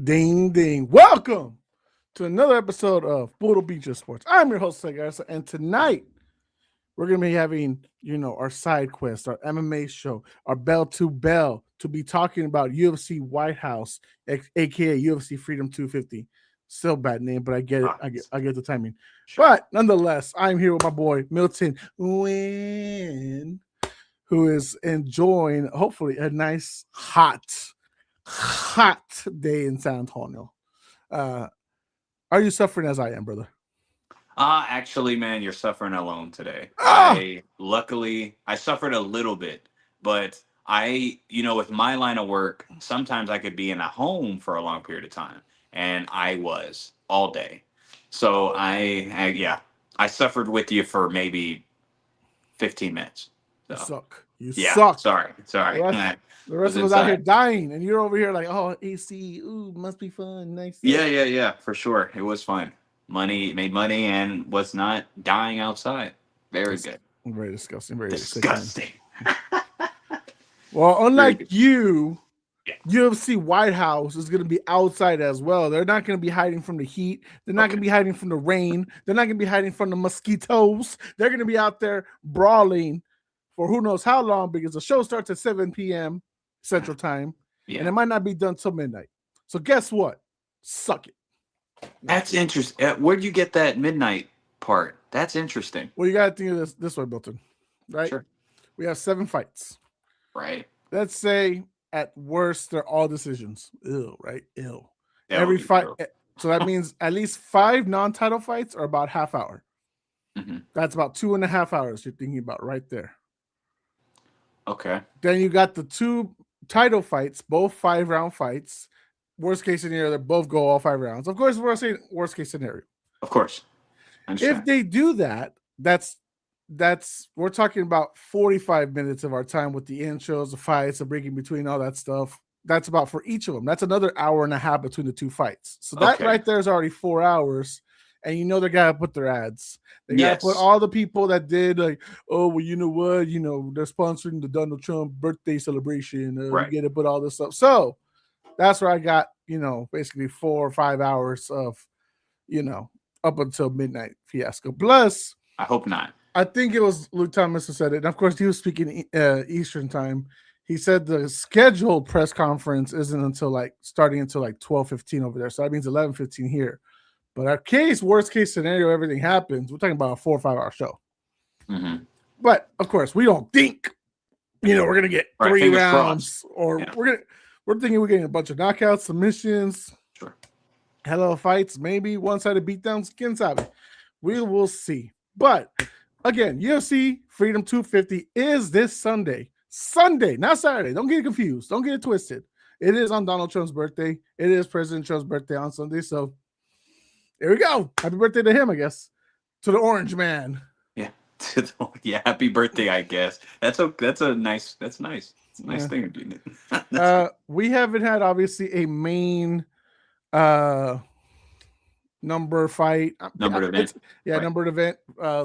Ding ding. Welcome to another episode of Puro Pinche Sports. I'm your host, Garza, and tonight we're gonna be having, our side quest, our MMA show, our bell to bell to be talking about UFC White House, aka UFC Freedom 250. Still bad name, but I get it. I get the timing. Sure. But nonetheless, I'm here with my boy Milton Win, who is enjoying hopefully a nice hot day in San Antonio. Uh, are you suffering as I am, brother? Actually, man, you're suffering alone today. Ah, I suffered a little bit, but with my line of work, sometimes I could be in a home for a long period of time, and I was all day. So yeah, I suffered with you for maybe 15 minutes. you So suck. You yeah, suck. The sorry. rest, I the rest was of us out here inside. dying, and you're over here like, oh, AC, ooh, must be fun, nice. Yeah, for sure. It was fun. Made money, and was not dying outside. Very That's good. very disgusting, very sickening. Disgusting. Well, Very unlike good. you, Yeah. UFC White House is going to be outside as well. They're not going to be hiding from the heat. They're not going Okay. to be hiding from the rain. They're not going to be hiding from the mosquitoes. They're going to be out there brawling for who knows how long because the show starts at 7 p.m. Central Time and Yeah. it might not be done till midnight. So guess what? Suck it. That's interesting. Where'd you get that midnight part? That's interesting. Well, you got to think of this way, Milton, right? Sure. We have 7 fights. Right. Let's say at worst they're all decisions. Ew, right? Ew. That would Every be fight. true. So that means at least 5 non-title fights are about half hour. Hmm. That's about 2.5 hours you're thinking about right there. Okay. Then you got the 2 title fights, both 5-round fights. Worst case scenario, they both go all 5 rounds. Of course, we're saying worst case scenario. Of course. I If understand. they do that, that's we're talking about 45 minutes of our time with the intros, the fights, the breaking between, all that stuff. That's about for each of them. That's another hour and a half between the 2 fights. So that Okay. right there is already 4 hours. And they gotta put their ads. They gotta put Yes. all the people that did like, oh well, you know what? They're sponsoring the Donald Trump birthday celebration. We Right. get to put all this stuff. So that's where I got, basically 4 or 5 hours of, you know, up until midnight fiasco. Plus, I hope not. I think it was Luke Thomas who said it. And of course, he was speaking Eastern time. He said the scheduled press conference isn't until starting until 12:15 over there. So that means 11:15 here. But worst case scenario, everything happens. We're talking about a 4 or 5 hour show. Hmm. But of course, we don't think, we're gonna get Right. 3 rounds, or Yeah. we're thinking we're getting a bunch of knockouts, submissions, Sure. hello fights, maybe one-sided beatdowns. Quién sabe? We will see. But again, UFC Freedom 250 is this Sunday. Sunday, not Saturday. Don't get it confused. Don't get it twisted. It is on Donald Trump's birthday. It is President Trump's birthday on Sunday. So there we go. Happy birthday to him, I guess. To the Orange Man. Yeah. Yeah. Happy birthday, I guess. That's nice. That's nice. It's a nice Yeah. thing of doing it. We haven't had obviously a main uh number fight. Numbered event. Right. Numbered event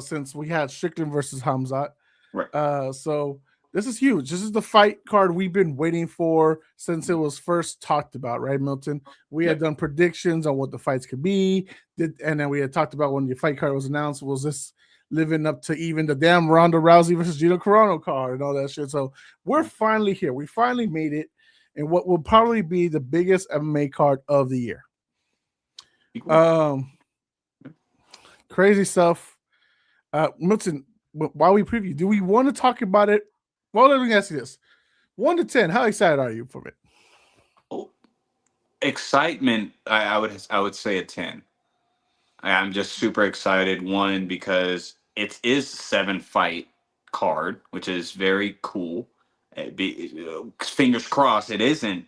since we had Strickland versus Hamzat. Right. So this is huge. This is the fight card we've been waiting for since it was first talked about, right, Milton? We had Yep. done predictions on what the fights could be, and then we had talked about when the fight card was announced, was this living up to even the damn Ronda Rousey versus Gina Carano card and all that shit. So we're finally here. We finally made it, and what will probably be the biggest MMA card of the year. Crazy stuff. Milton, while we preview, do we want to talk about it? Well, let me ask you this: 1 to 10, how excited are you for it? Oh, excitement. I would say a 10. I'm just super excited. One, because it is 7 fight card, which is very cool. Fingers crossed it isn't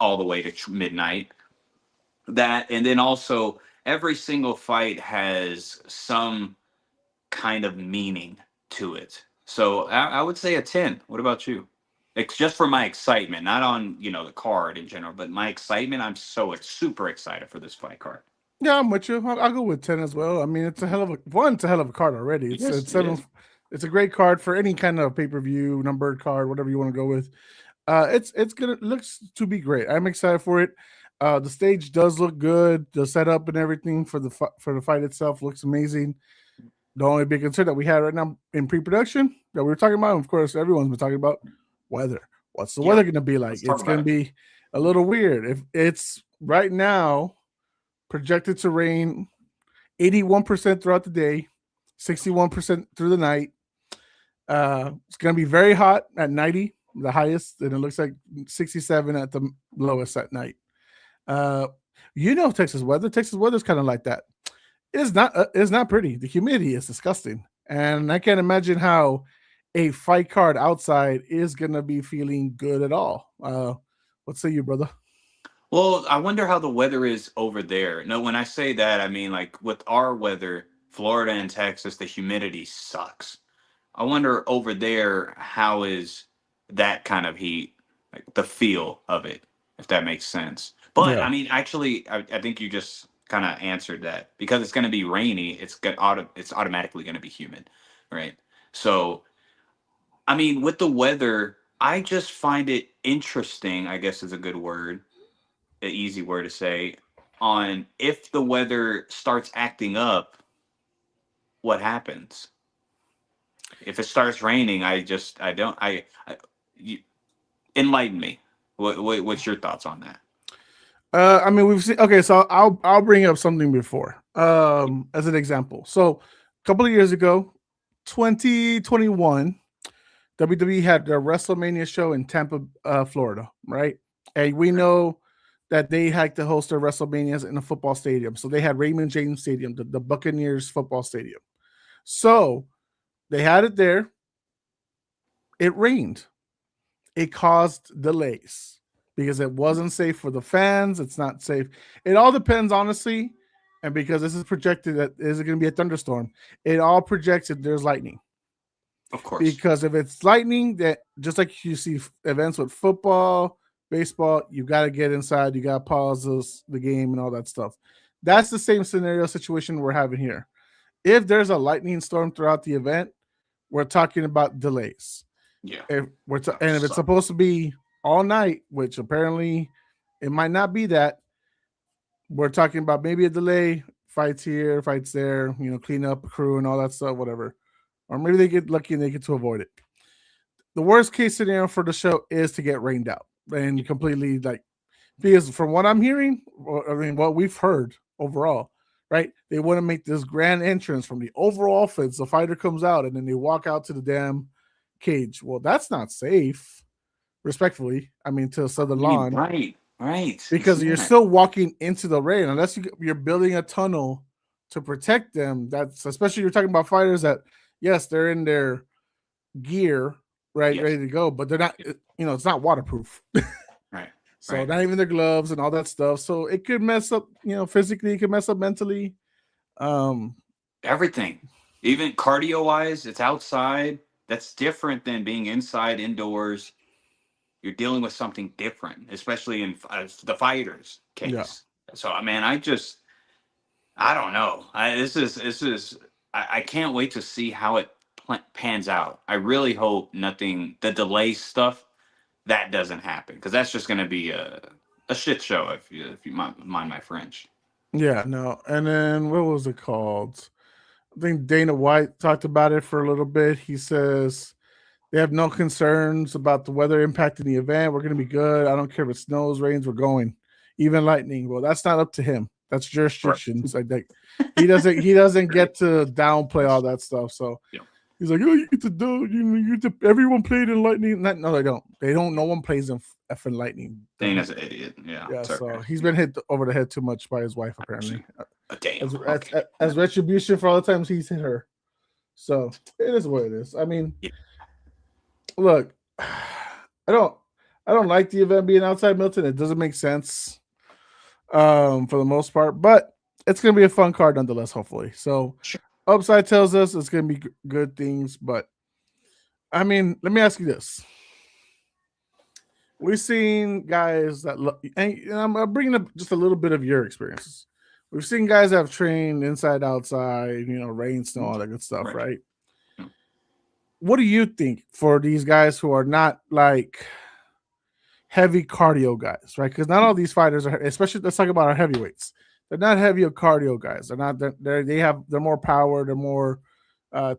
all the way to midnight. That, and then also every single fight has some kind of meaning to it. So I would say a 10. What about you? It's just for my excitement, not on the card in general, but my excitement. I'm so super excited for this fight card. Yeah, I'm with you. I'll go with 10 as well. I mean, it's a hell of a card already. It's Yes, it's it seven. is. It's a great card for any kind of pay-per-view, numbered card, whatever you want to go with. It's gonna looks to be great. I'm excited for it. The stage does look good. The setup and everything for the fight itself looks amazing. The only big concern that we had right now in pre-production that we were talking about, and of course, everyone's been talking about weather. What's the weather Yeah, going to be like? let's talk It's going about to it. be a little weird. If it's right now projected to rain 81% throughout the day, 61% through the night. It's going to be very hot at 90, the highest, and it looks like 67 at the lowest at night. Uh, Texas weather. Texas weather is kind of like that. It's not pretty. The humidity is disgusting, and I can't imagine how a fight card outside is gonna be feeling good at all. What say you, brother? Well, I wonder how the weather is over there. No, when I say that, I mean like with our weather, Florida and Texas, the humidity sucks. I wonder over there how is that kind of heat, like the feel of it, if that makes sense. But Yeah, I mean, actually, I think you just kind of answered that because it's going to be rainy. It's automatically going to be humid, right? So I mean, with the weather, I just find it interesting. I guess is a good word, an easy word to say. On if the weather starts acting up, what happens? If it starts raining, I don't you, enlighten me. What's your thoughts on that? I mean, we've seen. Okay, so I'll bring up something before, as an example. So, a couple of years ago, 2021, WWE had their WrestleMania show in Tampa, Florida, right? And we Right. know that they had to host their WrestleManias in a football stadium. So they had Raymond James Stadium, the Buccaneers football stadium. So they had it there. It rained. It caused delays because it wasn't safe for the fans. It's not safe. It all depends, honestly. And because this is projected that is it going to be a thunderstorm, it all projects if there's lightning. Of course. Because if it's lightning, that just like you see events with football, baseball, you got to get inside, you got to pause the game and all that stuff. That's the same scenario situation we're having here. If there's a lightning storm throughout the event, we're talking about delays. Yeah. If That would and if it's suck. supposed to be all night, which apparently it might not be that, we're talking about maybe a delay, fights here, fights there, clean up crew and all that stuff, whatever. Or maybe they get lucky and they get to avoid it. The worst case scenario for the show is to get rained out and completely like because from what I'm hearing, I mean what we've heard overall, right? They want to make this grand entrance from the overall offense. The fighter comes out and then they walk out to the damn cage. Well, that's not safe, respectfully. I mean, to Southern I mean, Lawn, right, right. It's because you're not. still walking into the rain unless you're building a tunnel to protect them. That's especially you're talking about fighters that yes, they're in their gear, right, Yes. ready to go, but they're not. It's not waterproof. Right. So Right. not even their gloves and all that stuff. So it could mess up, physically, it could mess up mentally. Um, Everything. Even cardio wise, it's outside. That's different than being inside indoors. You're dealing with something different, especially in the fighters yeah. case. So, I mean, I don't know. I can't wait to see how it pans out. I really hope nothing, the delay stuff, that doesn't happen because that's just going to be a shit show if you mind my French. Yeah, no. And then what was it called? I think Dana White talked about it for a little bit. He says they have no concerns about the weather impacting the event. We're going to be good. I don't care if it snows, rains, we're going. Even lightning. Well, that's not up to him. That's Right. jurisdictions. I think he doesn't Right. get to downplay all that stuff. So Yeah. he's like, oh, you get to do, you get to, everyone played in lightning. No, they don't. They don't. No one plays in effing lightning. Dana's an idiot. Yeah. Yeah, It's so okay. he's been hit over the head too much by his wife, apparently, Actually. Damn. as Okay. retribution for all the times he's hit her. So it is what it is. I mean, Yeah. look, I don't, I don't like the event being outside Milton. It doesn't make sense, for the most part, but it's gonna be a fun card nonetheless. Hopefully, so Sure. upside tells us it's gonna be good things, but I mean, let me ask you this: we've seen guys that, and I'm bringing up just a little bit of your experiences. We've seen guys that have trained inside, outside, rain, snow, all that good stuff, Right. right? Mm. What do you think for these guys who are not like heavy cardio guys, right? Because not all these fighters are, especially let's talk about our heavyweights. They're not heavy cardio guys. They're not. They're more power. They're more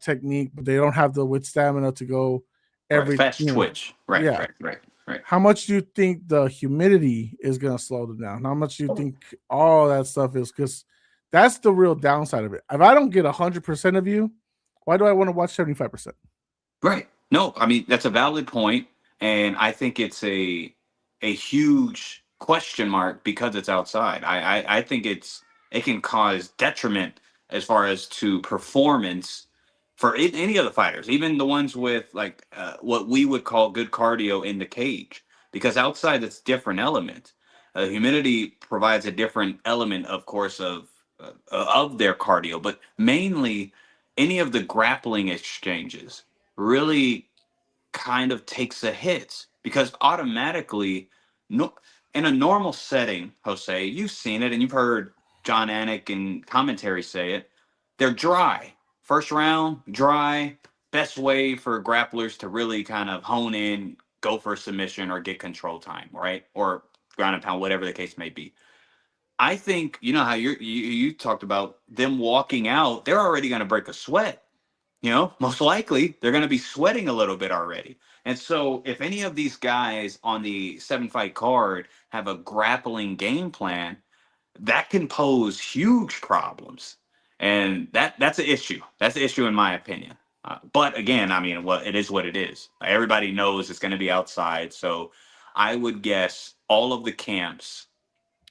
technique, but they don't have the with stamina to go Right. every. Fast twitch. Right. Yeah. Right. Right. Right. How much do you think the humidity is going to slow them down? How much do you think all that stuff is? Because that's the real downside of it. If I don't get 100% of you, why do I want to watch 75%? Right. No, I mean that's a valid point, and I think it's a huge question mark because it's outside. I think it can cause detriment as far as to performance for any of the fighters, even the ones with like what we would call good cardio in the cage, because outside it's different element. Humidity provides a different element, of course, of their cardio, but mainly any of the grappling exchanges really kind of takes a hit because automatically, no, in a normal setting, Jose, you've seen it and you've heard John Anik and commentary say it. They're dry. First round, dry. Best way for grapplers to really kind of hone in, go for a submission or get control time, right? Or ground and pound, whatever the case may be. I think you know how you talked about them walking out. They're already going to break a sweat. Most likely they're going to be sweating a little bit already. And so, if any of these guys on the 7-fight card have a grappling game plan, that can pose huge problems, and that's an issue. That's an issue in my opinion. But again, I mean, well, it is what it is. Everybody knows it's going to be outside, so I would guess all of the camps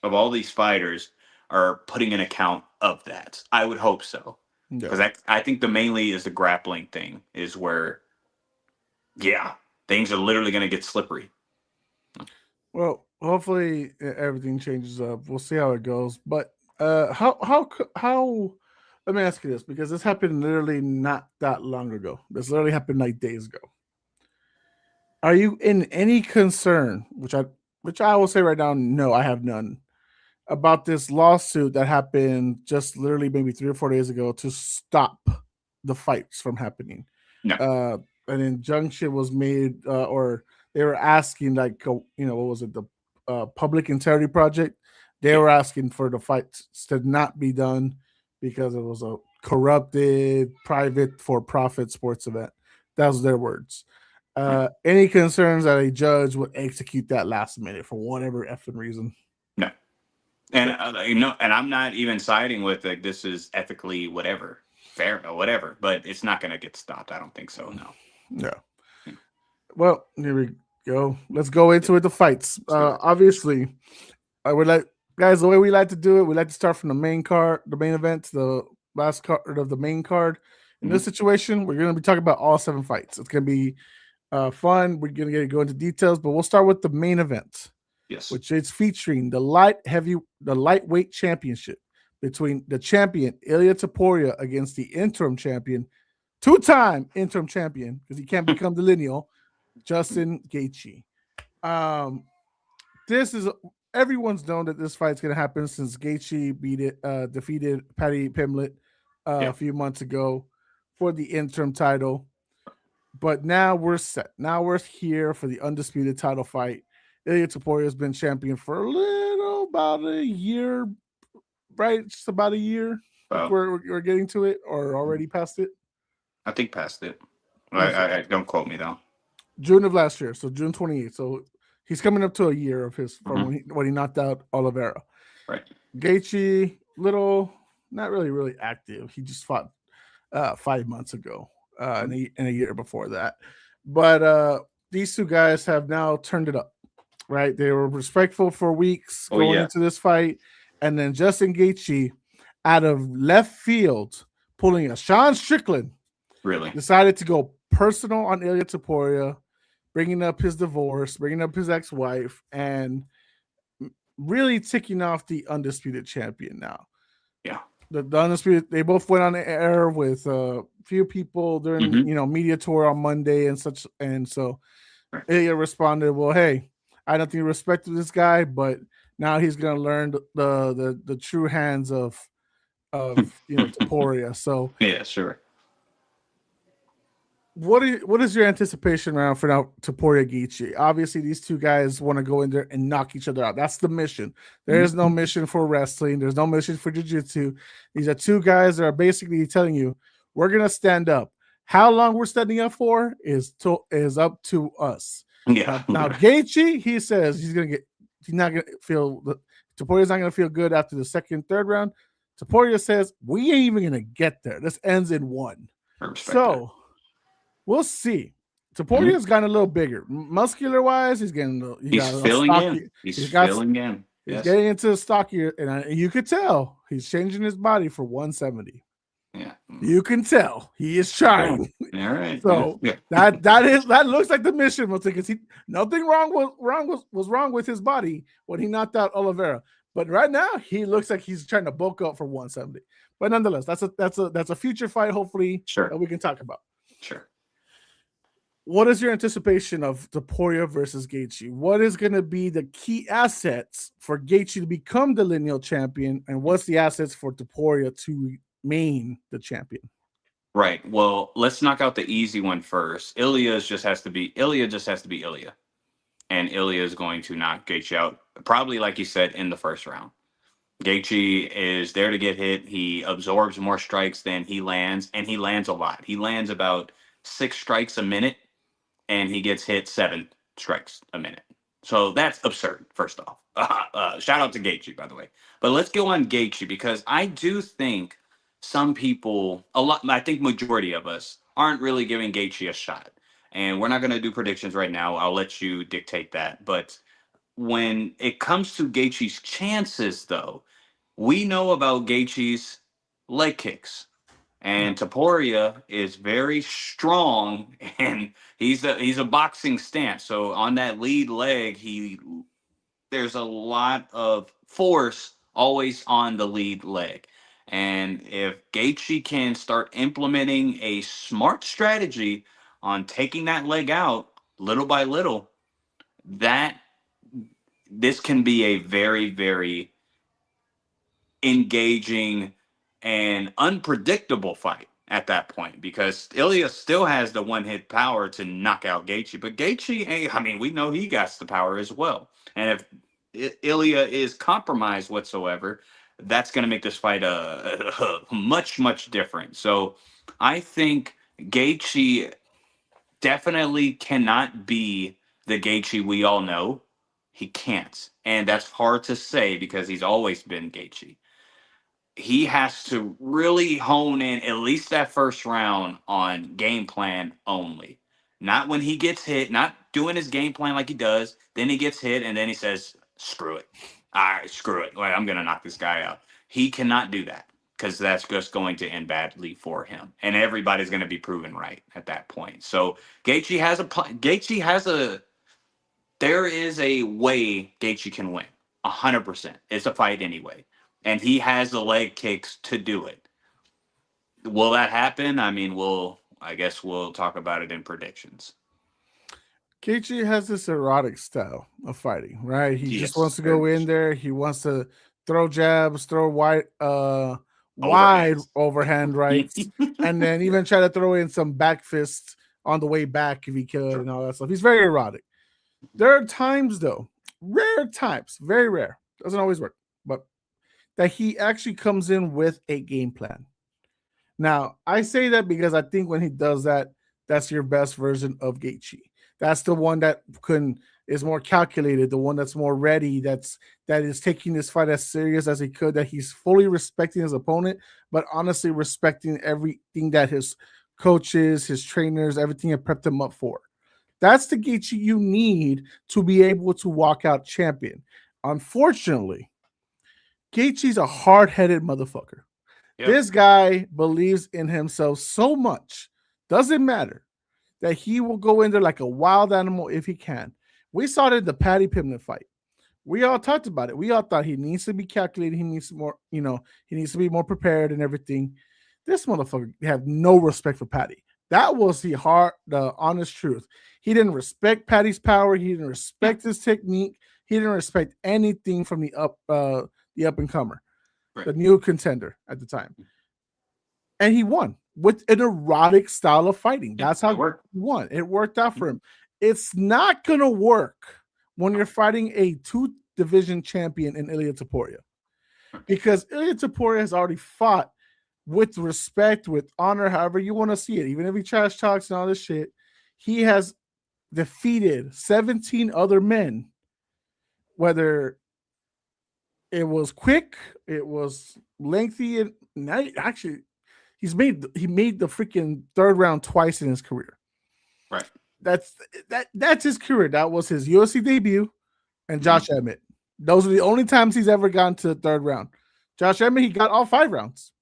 of all these fighters are putting an account of that. I would hope so. Yeah. Because I think the mainly is the grappling thing is where, yeah, things are literally going to get slippery. Well, hopefully everything changes up. We'll see how it goes. But how? Let me ask you this because this happened literally not that long ago. This literally happened like days ago. Are you in any concern, which I will say right now, no, I have none, about this lawsuit that happened just literally maybe 3 or 4 days ago to stop the fights from happening? No. An injunction was made, or they were asking, like, what was it, the Public Integrity Project? They were asking for the fights to not be done because it was a corrupted, private, for-profit sports event. That was their words. Any concerns that a judge would execute that last minute for whatever effing reason? No. And and I'm not even siding with like this is ethically whatever, fair or whatever, but it's not going to get stopped. I don't think so. No. Yeah. Well, here we go. Let's go into it. The fights. Obviously, I would like guys. The way we like to do it, we like to start from the main card, the main event, to the last card of the main card. In this situation, we're going to be talking about all 7 fights. It's going to be fun. We're going to go into details, but we'll start with the main event. Yes. Which is featuring the lightweight championship between the champion Ilya Taporia against the interim champion, 2-time interim champion because he can't become the lineal, Justin Gaethje. This is everyone's known that this fight's going to happen since Gaethje defeated Paddy Pimblett a few months ago for the interim title. But now we're set. Now we're here for the undisputed title fight. Ilya Taporia has been champion for about a year, right? Just about a year. We're getting to it, or already past it. I think past it. I don't quote me though. June of last year, so June 28th. So he's coming up to a year of his from when he knocked out Oliveira. Right. Gaethje, not really active. He just fought 5 months ago, and a year before that. But these two guys have now turned it up. Right, they were respectful for weeks going into this fight, and then Justin Gaethje, out of left field, pulling a Sean Strickland, really decided to go personal on Ilya Taporia, bringing up his divorce, bringing up his ex-wife, and really ticking off the undisputed champion now. Yeah, the undisputed. They both went on the air with a few people during media tour on Monday and such, and so Ilya responded, "Well, hey, I don't think respect to this guy, but now he's going to learn the true hands of Taporia." So yeah, sure. what is your anticipation around for now Topuria Gaethje? Obviously, these two guys want to go in there and knock each other out. That's the mission. There is no mission for wrestling. There's no mission for jiu-jitsu. These are two guys that are basically telling you, we're gonna stand up. How long we're standing up for is up to us. Yeah. Now Gaethje, he says he's not gonna feel Topuria's not gonna feel good after the second, third round. Topuria says we ain't even gonna get there. This ends in one. So we'll see. Topuria's gotten a little bigger, muscular wise. He's getting he's filling in. He's filling in. He's getting into stockier, and you could tell he's changing his body for 170. Yeah, you can tell he is trying. All right. So that looks like the mission, because nothing was wrong with his body when he knocked out Oliveira. But right now he looks like he's trying to bulk up for 170. But nonetheless, that's a future fight, hopefully, that we can talk about. Sure. What is your anticipation of Topuria versus Gaethje? What is going to be the key assets for Gaethje to become the lineal champion, and what's the assets for Topuria to remain the champion? Right. Well, let's knock out the easy one first. Ilya just has to be Ilya, and Ilya is going to knock Gaethje out, probably like you said, in the first round. Gaethje is there to get hit. He absorbs more strikes than he lands, and he lands a lot. He lands about 6 strikes a minute, and he gets hit 7 strikes a minute. So that's absurd, first off. Shout out to Gaethje, by the way. But let's go on Gaethje, because I do think some people, I think majority of us, aren't really giving Gaethje a shot. And we're not going to do predictions right now. I'll let you dictate that. But when it comes to Gaethje's chances, though, we know about Gaethje's leg kicks. And Topuria is very strong, and he's a boxing stance. So on that lead leg, there's a lot of force always on the lead leg. And if Gaethje can start implementing a smart strategy on taking that leg out little by little, this can be a very, very engaging and unpredictable fight at that point, because Ilya still has the one-hit power to knock out Gaethje. But Gaethje, we know he got the power as well. And if Ilya is compromised whatsoever, that's going to make this fight much, much different. So I think Gaethje definitely cannot be the Gaethje we all know. He can't. And that's hard to say because he's always been Gaethje. He has to really hone in at least that first round on game plan only. Not when he gets hit, not doing his game plan like he does. Then he gets hit, and then he says, screw it. All right, screw it. I'm going to knock this guy out. He cannot do that, because that's just going to end badly for him. And everybody's going to be proven right at that point. So Gaethje there is a way Gaethje can win. 100%. It's a fight anyway. And he has the leg kicks to do it. Will that happen? I guess we'll talk about it in predictions. Gaethje has this erotic style of fighting, right? He just wants to go in there. He wants to throw jabs, throw wide overhand rights, and then even try to throw in some back fists on the way back if he could, and all that stuff. He's very erotic. There are times, though, rare times, very rare, doesn't always work, but that he actually comes in with a game plan. Now, I say that because I think when he does that, that's your best version of Gaethje. That's the one that is more calculated, the one that's more ready, that is taking this fight as serious as he could, that he's fully respecting his opponent, but honestly respecting everything that his coaches, his trainers, everything have prepped him up for. That's the Gaethje you need to be able to walk out champion. Unfortunately, Gaethje's a hard-headed motherfucker. Yep. This guy believes in himself so much, doesn't matter, that he will go in there like a wild animal if he can. We saw it in the Paddy Pimblett fight. We all talked about it. We all thought he needs to be calculated. He needs more, he needs to be more prepared and everything. This motherfucker had no respect for Paddy. That was the honest truth. He didn't respect Paddy's power. He didn't respect his technique. He didn't respect anything from the up and comer, right, the new contender at the time. And he won. with an erotic style of fighting. That's how It worked. he won. It worked out for him. It's not gonna work when you're fighting a 2 division champion in Ilia Topuria, because Ilia Topuria has already fought with respect, with honor, however you want to see it. Even if he trash talks and all this shit, he has defeated 17 other men, whether it was quick, it was lengthy, and actually he made the freaking 3rd round twice in his career. Right. That's his career. That was his UFC debut and Josh Emmett. Those are the only times he's ever gotten to the 3rd round. Josh Emmett, he got all 5 rounds.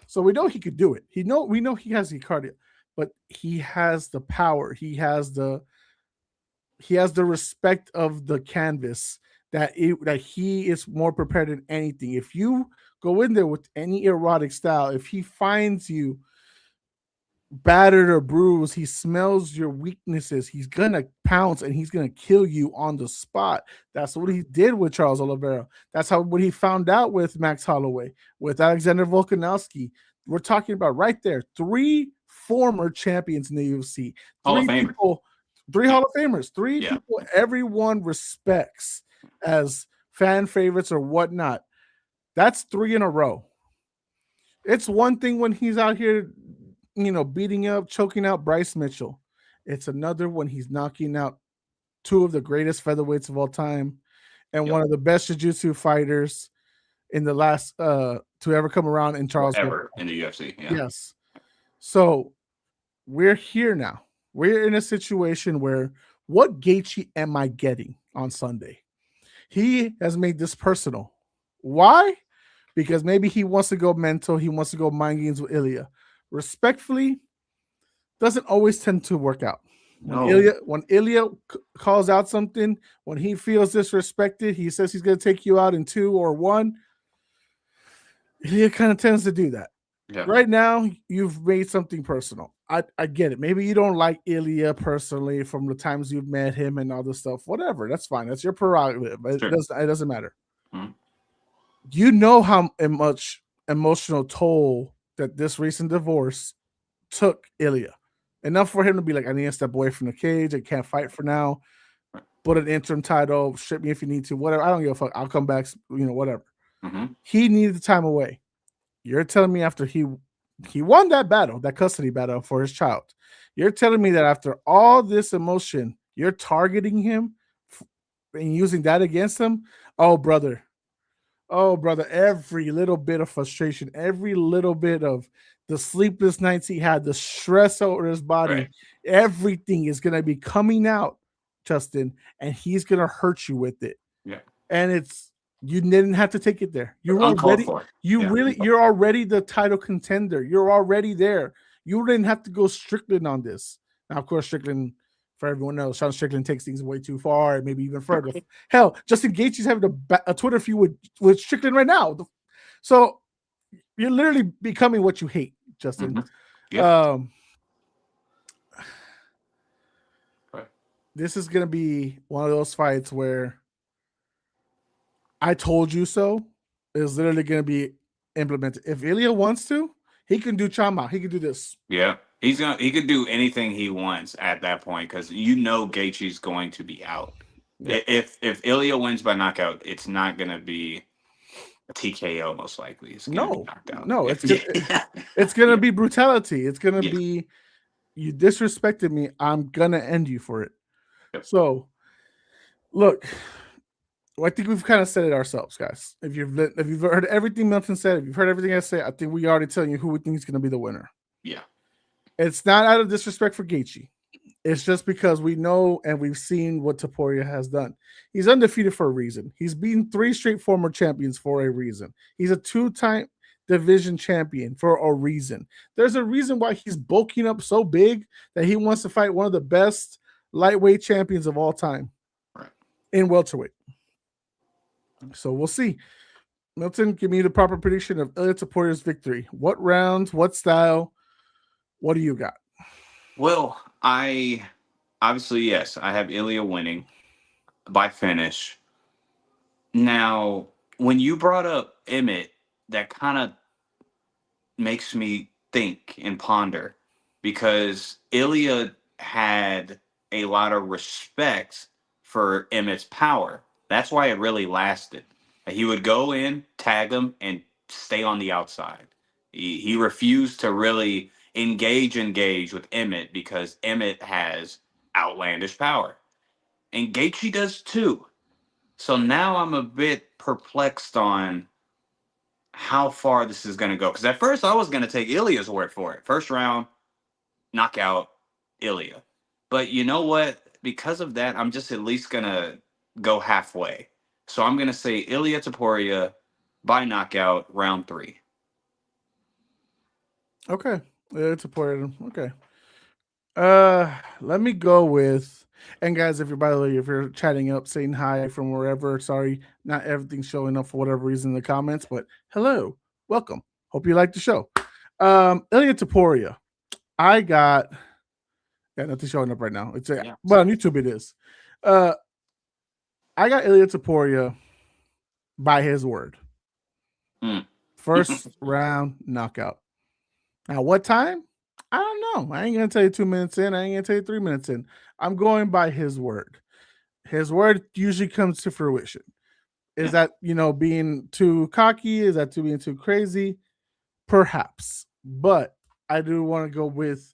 So we know he could do it. We know he has the cardio, but he has the power. He has the respect of the canvas that he is more prepared than anything. If you go in there with any erotic style, if he finds you battered or bruised, he smells your weaknesses, he's gonna pounce and he's gonna kill you on the spot. That's what he did with Charles Oliveira. That's what he found out with Max Holloway, with Alexander Volkanovski. We're talking about right there 3 former champions in the UFC, Hall of 3 Famer. people, 3 Hall of Famers, 3 people everyone respects as fan favorites or whatnot. That's 3 in a row. It's one thing when he's out here, beating up, choking out Bryce Mitchell. It's another when he's knocking out 2 of the greatest featherweights of all time and one of the best jiu-jitsu fighters in the last to ever come around in Charles ever in the UFC. Yeah. Yes. So we're here now. We're in a situation where what Gaethje am I getting on Sunday? He has made this personal. Why? Because maybe he wants to go mental. He wants to go mind games with Ilia. Respectfully, doesn't always tend to work out. When Ilia calls out something, when he feels disrespected, he says he's going to take you out in 2 or 1. Ilia kind of tends to do that. Yeah. Right now, you've made something personal. I get it. Maybe you don't like Ilia personally from the times you've met him and all this stuff. Whatever. That's fine. That's your prerogative. Sure. It doesn't matter. Mm-hmm. You know how much emotional toll that this recent divorce took Ilia. Enough for him to be like, I need to step away from the cage. I can't fight for now. Put an interim title. Strip me if you need to. Whatever. I don't give a fuck. I'll come back. Whatever. Mm-hmm. He needed the time away. You're telling me after he won that battle, that custody battle for his child, you're telling me that after all this emotion, you're targeting him and using that against him? Oh, brother, every little bit of frustration, every little bit of the sleepless nights he had, the stress over his body, everything is going to be coming out, Justin, and he's going to hurt you with it. Yeah. And you didn't have to take it there. You're already, you're already the title contender. You're already there. You didn't have to go Strickland on this. Now, of course, Strickland, for everyone else, Sean Strickland takes things way too far, and maybe even further. Hell, Justin Gaethje's having a Twitter feud with Strickland right now. So you're literally becoming what you hate, Justin. Mm-hmm. Yeah. This is going to be one of those fights where I told you so is literally going to be implemented. If Ilia wants to, he can do Chama. He can do this. Yeah. He could do anything he wants at that point because Gaethje's going to be out. Yeah. If Ilia wins by knockout, it's not going to be a TKO most likely. It's going to be knocked out. No, it's going to be brutality. It's going to be, you disrespected me, I'm going to end you for it. Yep. So, look, I think we've kind of said it ourselves, guys. If you've heard everything Milton said, if you've heard everything I say, I think we already telling you who we think is going to be the winner. Yeah. It's not out of disrespect for Gaethje. It's just because we know and we've seen what Topuria has done. He's undefeated for a reason. He's beaten 3 straight former champions for a reason. He's a 2-time division champion for a reason. There's a reason why he's bulking up so big that he wants to fight one of the best lightweight champions of all time in welterweight. So we'll see. Milton, give me the proper prediction of Ilia Topuria's victory. What rounds? What style? What do you got? Well, I have Ilia winning by finish. Now, when you brought up Emmett, that kind of makes me think and ponder because Ilya had a lot of respect for Emmett's power. That's why it really lasted. He would go in, tag him, and stay on the outside. He refused to really engage with Emmett because Emmett has outlandish power. And Gaethje does too. So now I'm a bit perplexed on how far this is going to go. Because at first I was going to take Ilya's word for it. First round, knockout, Ilya. But you know what? Because of that, I'm just at least going to go halfway. So I'm going to say Ilya Taporia by knockout, round 3. Okay. It's Taporia. Okay. Let me go with, and guys, if you're, by the way, if you're chatting up, saying hi from wherever, sorry, not everything's showing up for whatever reason in the comments, but hello, welcome. Hope you like the show. Ilya Taporia. I got, nothing showing up right now. It's but on YouTube it is. I got Ilya Taporia by his word. First round knockout. Now, what time? I don't know. I ain't going to tell you 2 minutes in. I ain't going to tell you 3 minutes in. I'm going by his word. His word usually comes to fruition. Is that, being too cocky? Is that being too crazy? Perhaps. But I do want to go with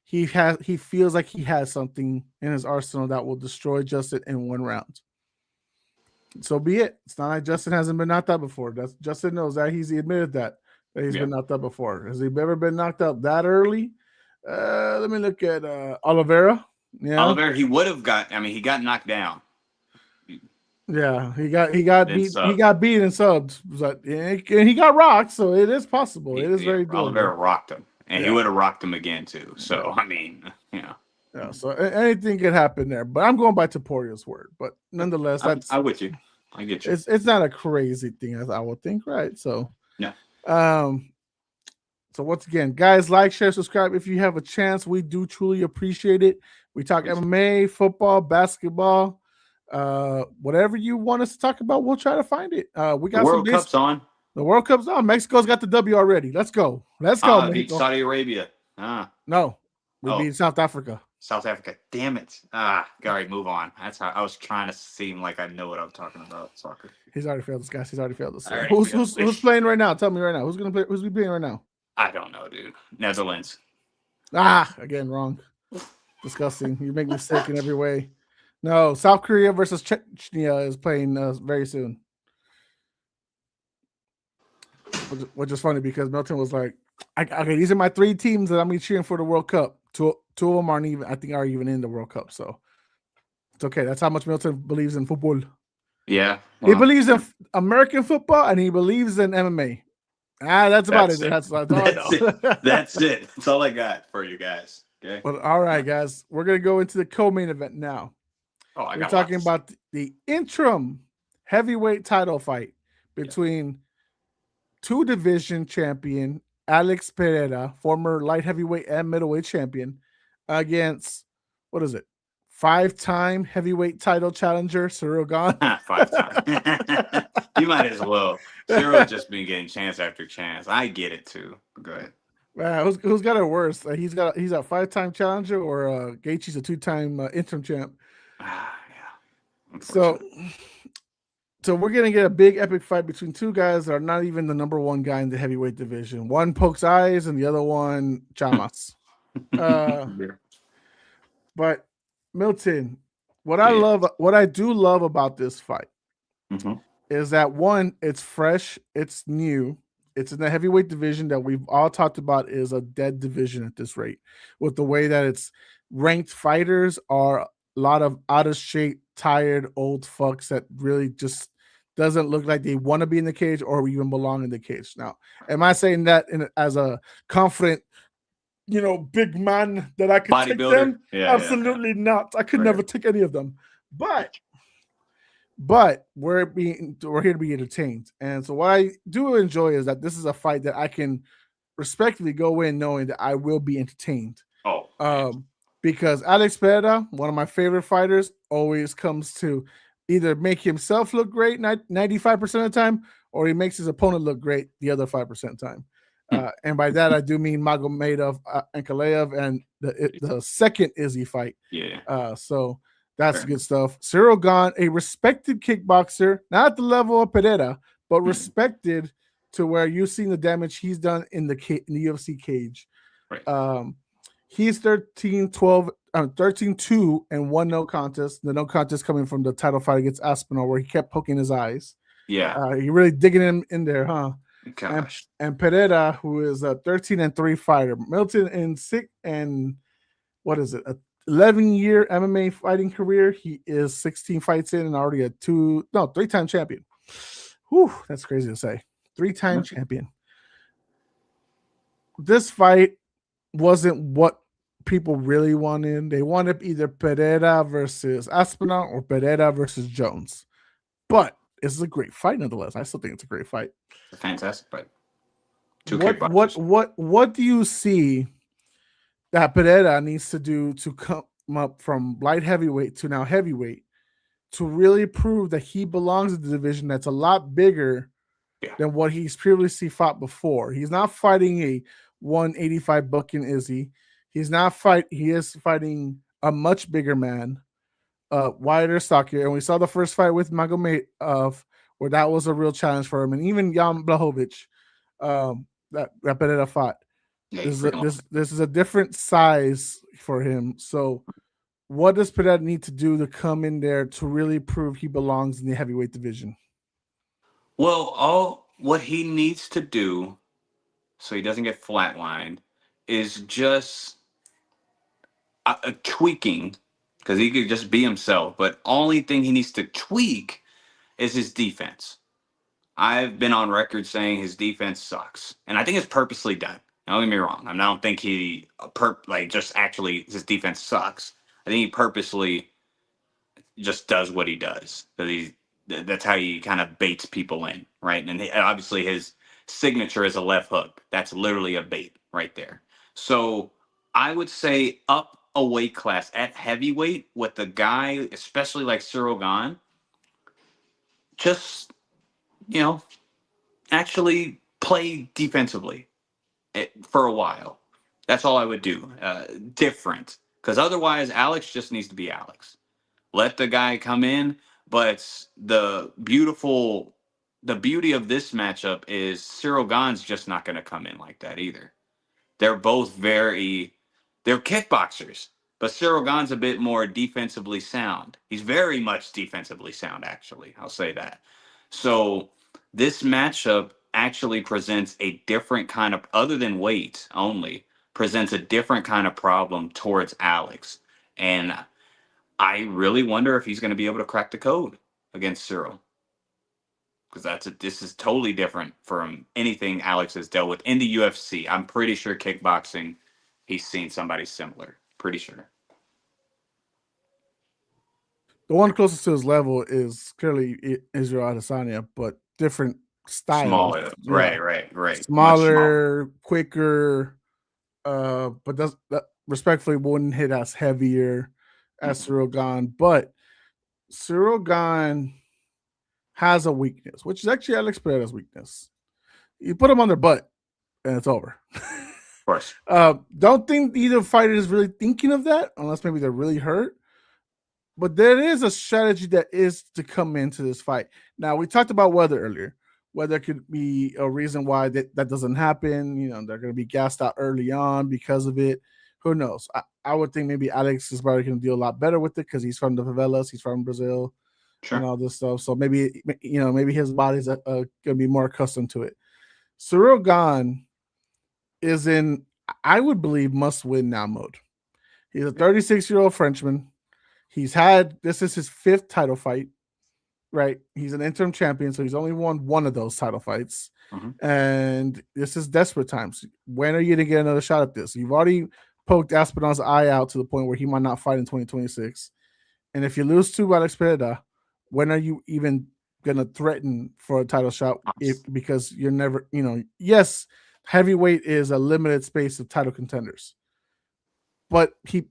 he feels like he has something in his arsenal that will destroy Justin in 1 round. So be it. It's not like Justin hasn't been knocked out before. Justin knows that. He's admitted that he's been knocked out before. Has he ever been knocked out that early? Let me look at Oliveira. Yeah, Oliveira, he would have got. I mean, he got knocked down. Yeah, he got beat. He got beat and subbed, but and he got rocked. So it is possible. It is very doable. Oliveira rocked him, and he would have rocked him again too. So I mean, Yeah, so anything could happen there, but I'm going by Taporia's word. But nonetheless, I'm with you. I get you. It's not a crazy thing as I would think, right? So yeah. So once again, guys, like, share, subscribe if you have a chance. We do truly appreciate it. We talk MMA, football, basketball, whatever you want us to talk about. We'll try to find it. We got the World Cup's on. The World Cup's on. Mexico's got the W already. Let's go. Beat Saudi Arabia. No, we beat South Africa. South Africa. Damn it. All right, move on. That's how I was trying to seem like I know what I'm talking about. Soccer. He's already failed this, guys. He's already failed this. Who's playing right now? Tell me right now. Who's gonna play? Who's playing right now? I don't know, dude. Netherlands. Again, wrong. Disgusting. You make me sick in every way. No, South Korea versus Chechnya is playing very soon. Which is funny because Milton was like, okay, these are my 3 teams that I'm going to be cheering for the World Cup. Two of them aren't even, I think, are even in the World Cup. So it's okay. That's how much Milton believes in football. Yeah. Well, he believes in American football and he believes in MMA. That's about it. That's all I know. That's it. That's all I got for you guys. Okay. But all right, guys, we're going to go into the co-main event now. We're talking about the interim heavyweight title fight between 2-division champion Alex Pereira, former light heavyweight and middleweight champion, against 5-time heavyweight title challenger Cyril Gane. 5 times. You might as well. Cyril's just been getting chance after chance. I get it too. Go ahead. Who's got it worse? He's a 5-time challenger, or Gaethje's a 2-time interim champ. Yeah. So we're gonna get a big epic fight between 2 guys that are not even the number 1 guy in the heavyweight division. One pokes eyes and the other one chamas. But Milton, what I do love about this fight is that, one, it's fresh, it's new, it's in the heavyweight division that we've all talked about is a dead division at this rate, with the way that it's ranked. Fighters are a lot of out of shape, tired, old fucks that really just doesn't look like they want to be in the cage or even belong in the cage. Now, am I saying that as a confident, big man that I could take them? Absolutely not. I could never take any of them. But we're here to be entertained. And so what I do enjoy is that this is a fight that I can respectfully go in knowing that I will be entertained. Because Alex Pereira, one of my favorite fighters, always comes to either make himself look great 95% of the time, or he makes his opponent look great the other 5% of the time. And by that I do mean Magomedov Ankalaev and the second Izzy fight. Yeah. So that's good stuff. Cyril Gane, a respected kickboxer, not at the level of Pereira, but respected to where you've seen the damage he's done in the UFC cage. Right. He's 13-2 and one no contest. The no contest coming from the title fight against Aspinall, where he kept poking his eyes. Yeah. He really digging him in there, huh? Gosh. And Pereira, who is a 13-3 fighter, Milton in 6 and what is it? 11-year MMA fighting career. He is 16 fights in and already a 3-time champion. Whew, that's crazy to say. 3-time champion. This fight wasn't what people really wanted. They wanted either Pereira versus Aspinall or Pereira versus Jones. But it's a great fight nonetheless. I still think it's a great fight. It's a fantastic fight. What do you see that Pereira needs to do to come up from light heavyweight to now heavyweight to really prove that he belongs in the division that's a lot bigger than what he's previously fought before? He's not fighting a 185 bucking Izzy. He is fighting a much bigger man, wider, stockier. And we saw the first fight with Magomedov where that was a real challenge for him. And even Jan Blachowicz, that Pereira fought. This is a different size for him. So what does Pereira need to do to come in there to really prove he belongs in the heavyweight division? Well, what he needs to do so he doesn't get flatlined is just a tweaking, because he could just be himself. But only thing he needs to tweak is his defense. I've been on record saying his defense sucks, and I think it's purposely done. Don't get me wrong. I don't think he just actually his defense sucks. I think he purposely just does what he does. That's how he kind of baits people in, right? And obviously his signature is a left hook. That's literally a bait right there. So I would say up a weight class at heavyweight with the guy, especially like Cyril Gane, just actually play defensively for a while. That's all I would do. Different. Because otherwise, Alex just needs to be Alex. Let the guy come in. But the beauty of this matchup is Cyril Gane's just not going to come in like that either. They're both they're kickboxers. But Cyril Gane's a bit more defensively sound. He's very much defensively sound, actually. I'll say that. So this matchup actually presents a different kind of, other than weight only, presents a different kind of problem towards Alex. And I really wonder if he's going to be able to crack the code against Cyril. Because this is totally different from anything Alex has dealt with in the UFC. I'm pretty sure kickboxing, he's seen somebody similar. Pretty sure. The one closest to his level is clearly Israel Adesanya, but different style. Smaller. Yeah. Right. Smaller, quicker, but that respectfully wouldn't hit as heavier as Cyril Gane. But Cyril Gane has a weakness, which is actually Alex Pereira's weakness. You put him on their butt, and it's over. Of course. Don't think either fighter is really thinking of that, unless maybe they're really hurt. But there is a strategy that is to come into this fight. Now, we talked about weather earlier. Weather could be a reason why that doesn't happen. They're going to be gassed out early on because of it. Who knows? I would think maybe Alex is probably going to deal a lot better with it because he's from the favelas. He's from Brazil. Sure. And all this stuff. So maybe his body's going to be more accustomed to it. Cyril Gane is in, I would believe, must-win now mode. He's a 36-year-old Frenchman. This is his 5th title fight, right? He's an interim champion, so he's only won one of those title fights. Mm-hmm. And this is desperate times. When are you going to get another shot at this? You've already poked Aspinall's eye out to the point where he might not fight in 2026. And if you lose to Alex Pereira, when are you even going to threaten for a title shot? Because you're never, yes, heavyweight is a limited space of title contenders. But he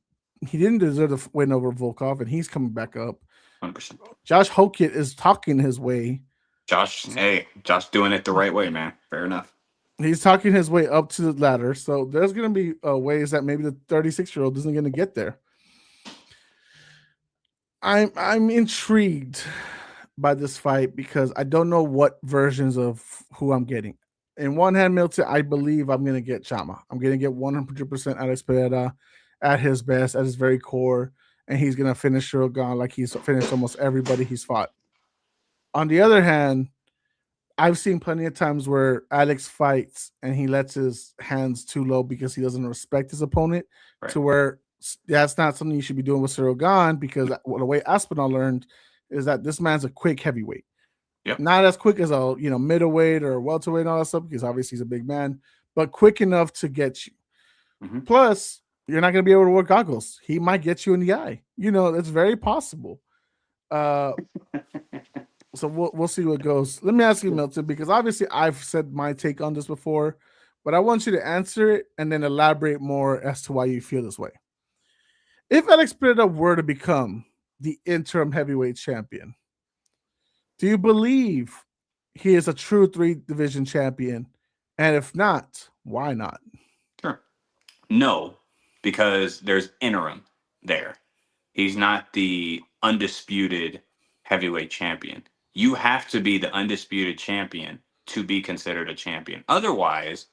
didn't deserve the win over Volkov, and he's coming back up. 100%. Josh Hokit is talking his way. Josh doing it the right way, man. Fair enough. He's talking his way up to the ladder. So there's going to be ways that maybe the 36-year-old isn't going to get there. I'm intrigued by this fight because I don't know what versions of who I'm getting. In one hand, Milton, I believe I'm going to get Chama. I'm going to get 100% Alex Pereira at his best, at his very core, and he's going to finish Shogun like he's finished almost everybody he's fought. On the other hand, I've seen plenty of times where Alex fights and he lets his hands too low because he doesn't respect his opponent. Right. To where that's not something you should be doing with Cyril Gahn, because the way Aspinall learned is that this man's a quick heavyweight. Yep. Not as quick as a middleweight or welterweight and all that stuff, because obviously he's a big man, but quick enough to get you. Mm-hmm. Plus, you're not going to be able to work goggles. He might get you in the eye. That's very possible. So we'll see what goes. Let me ask you, Milton, because obviously I've said my take on this before, but I want you to answer it and then elaborate more as to why you feel this way. If Alex Pereira were to become the interim heavyweight champion, do you believe he is a true 3-division champion? And if not, why not? Sure. No, because there's interim there. He's not the undisputed heavyweight champion. You have to be the undisputed champion to be considered a champion. Otherwise,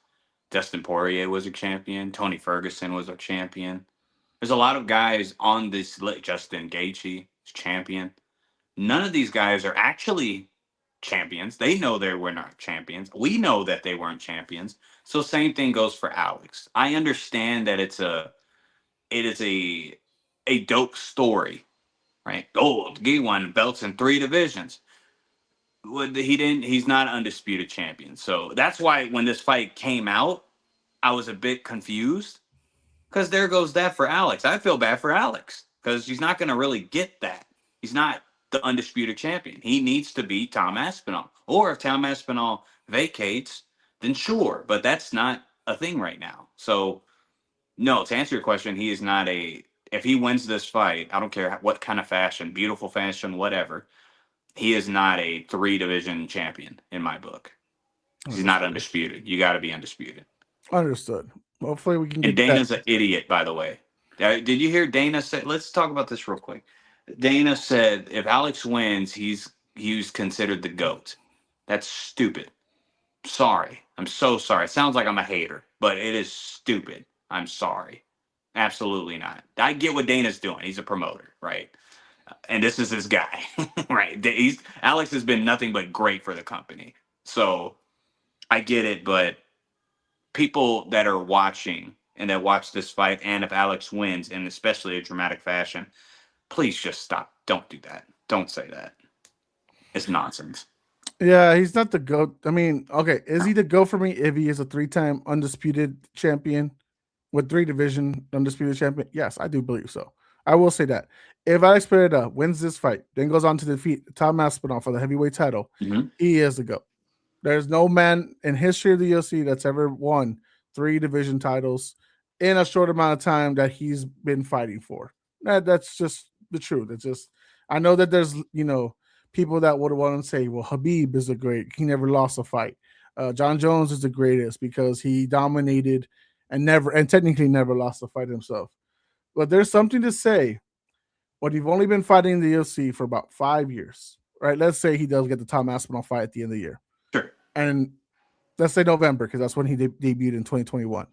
Dustin Poirier was a champion. Tony Ferguson was a champion. There's a lot of guys on this list. Justin Gaethje is champion. None of these guys are actually champions. They know they were not champions. We know that they weren't champions. So same thing goes for Alex. I understand that it is a dope story, right? Oh, he won belts in 3 divisions. He's not an undisputed champion. So that's why when this fight came out, I was a bit confused, because there goes that for Alex. I feel bad for Alex because he's not going to really get that. He's not the undisputed champion. He needs to beat Tom Aspinall. Or if Tom Aspinall vacates, then sure. But that's not a thing right now. So, no, to answer your question, he is not if he wins this fight, I don't care what kind of fashion, beautiful fashion, whatever, he is not a 3-division champion in my book. He's not undisputed. You got to be undisputed. Understood. Hopefully we can get. And Dana's an idiot, by the way. Did you hear Dana say? Let's talk about this real quick. Dana said if Alex wins, he's considered the GOAT. That's stupid. Sorry. I'm so sorry. It sounds like I'm a hater, but it is stupid. I'm sorry. Absolutely not. I get what Dana's doing. He's a promoter, right? And this is his guy, right? Alex has been nothing but great for the company. So I get it, but people that are watching and that watch this fight, and if Alex wins, and especially a dramatic fashion, please just stop. Don't do that. Don't say that. It's nonsense. Yeah, he's not the GOAT. I mean, okay, is he the GOAT for me if he is a 3-time undisputed champion with 3-division undisputed champion? Yes, I do believe so. I will say that. If Alex Pereira wins this fight, then goes on to defeat Tom Aspinall for the heavyweight title, he is the GOAT. There's no man in history of the UFC that's ever won 3 division titles in a short amount of time that he's been fighting for. That's just the truth. It's just, I know that there's, people that would want to say, well, Habib is a great, he never lost a fight. John Jones is the greatest because he dominated and technically never lost a fight himself. But there's something to say when you've only been fighting in the UFC for about 5 years, right? Let's say he does get the Tom Aspinall fight at the end of the year. Sure. And let's say November, because that's when he debuted in 2021.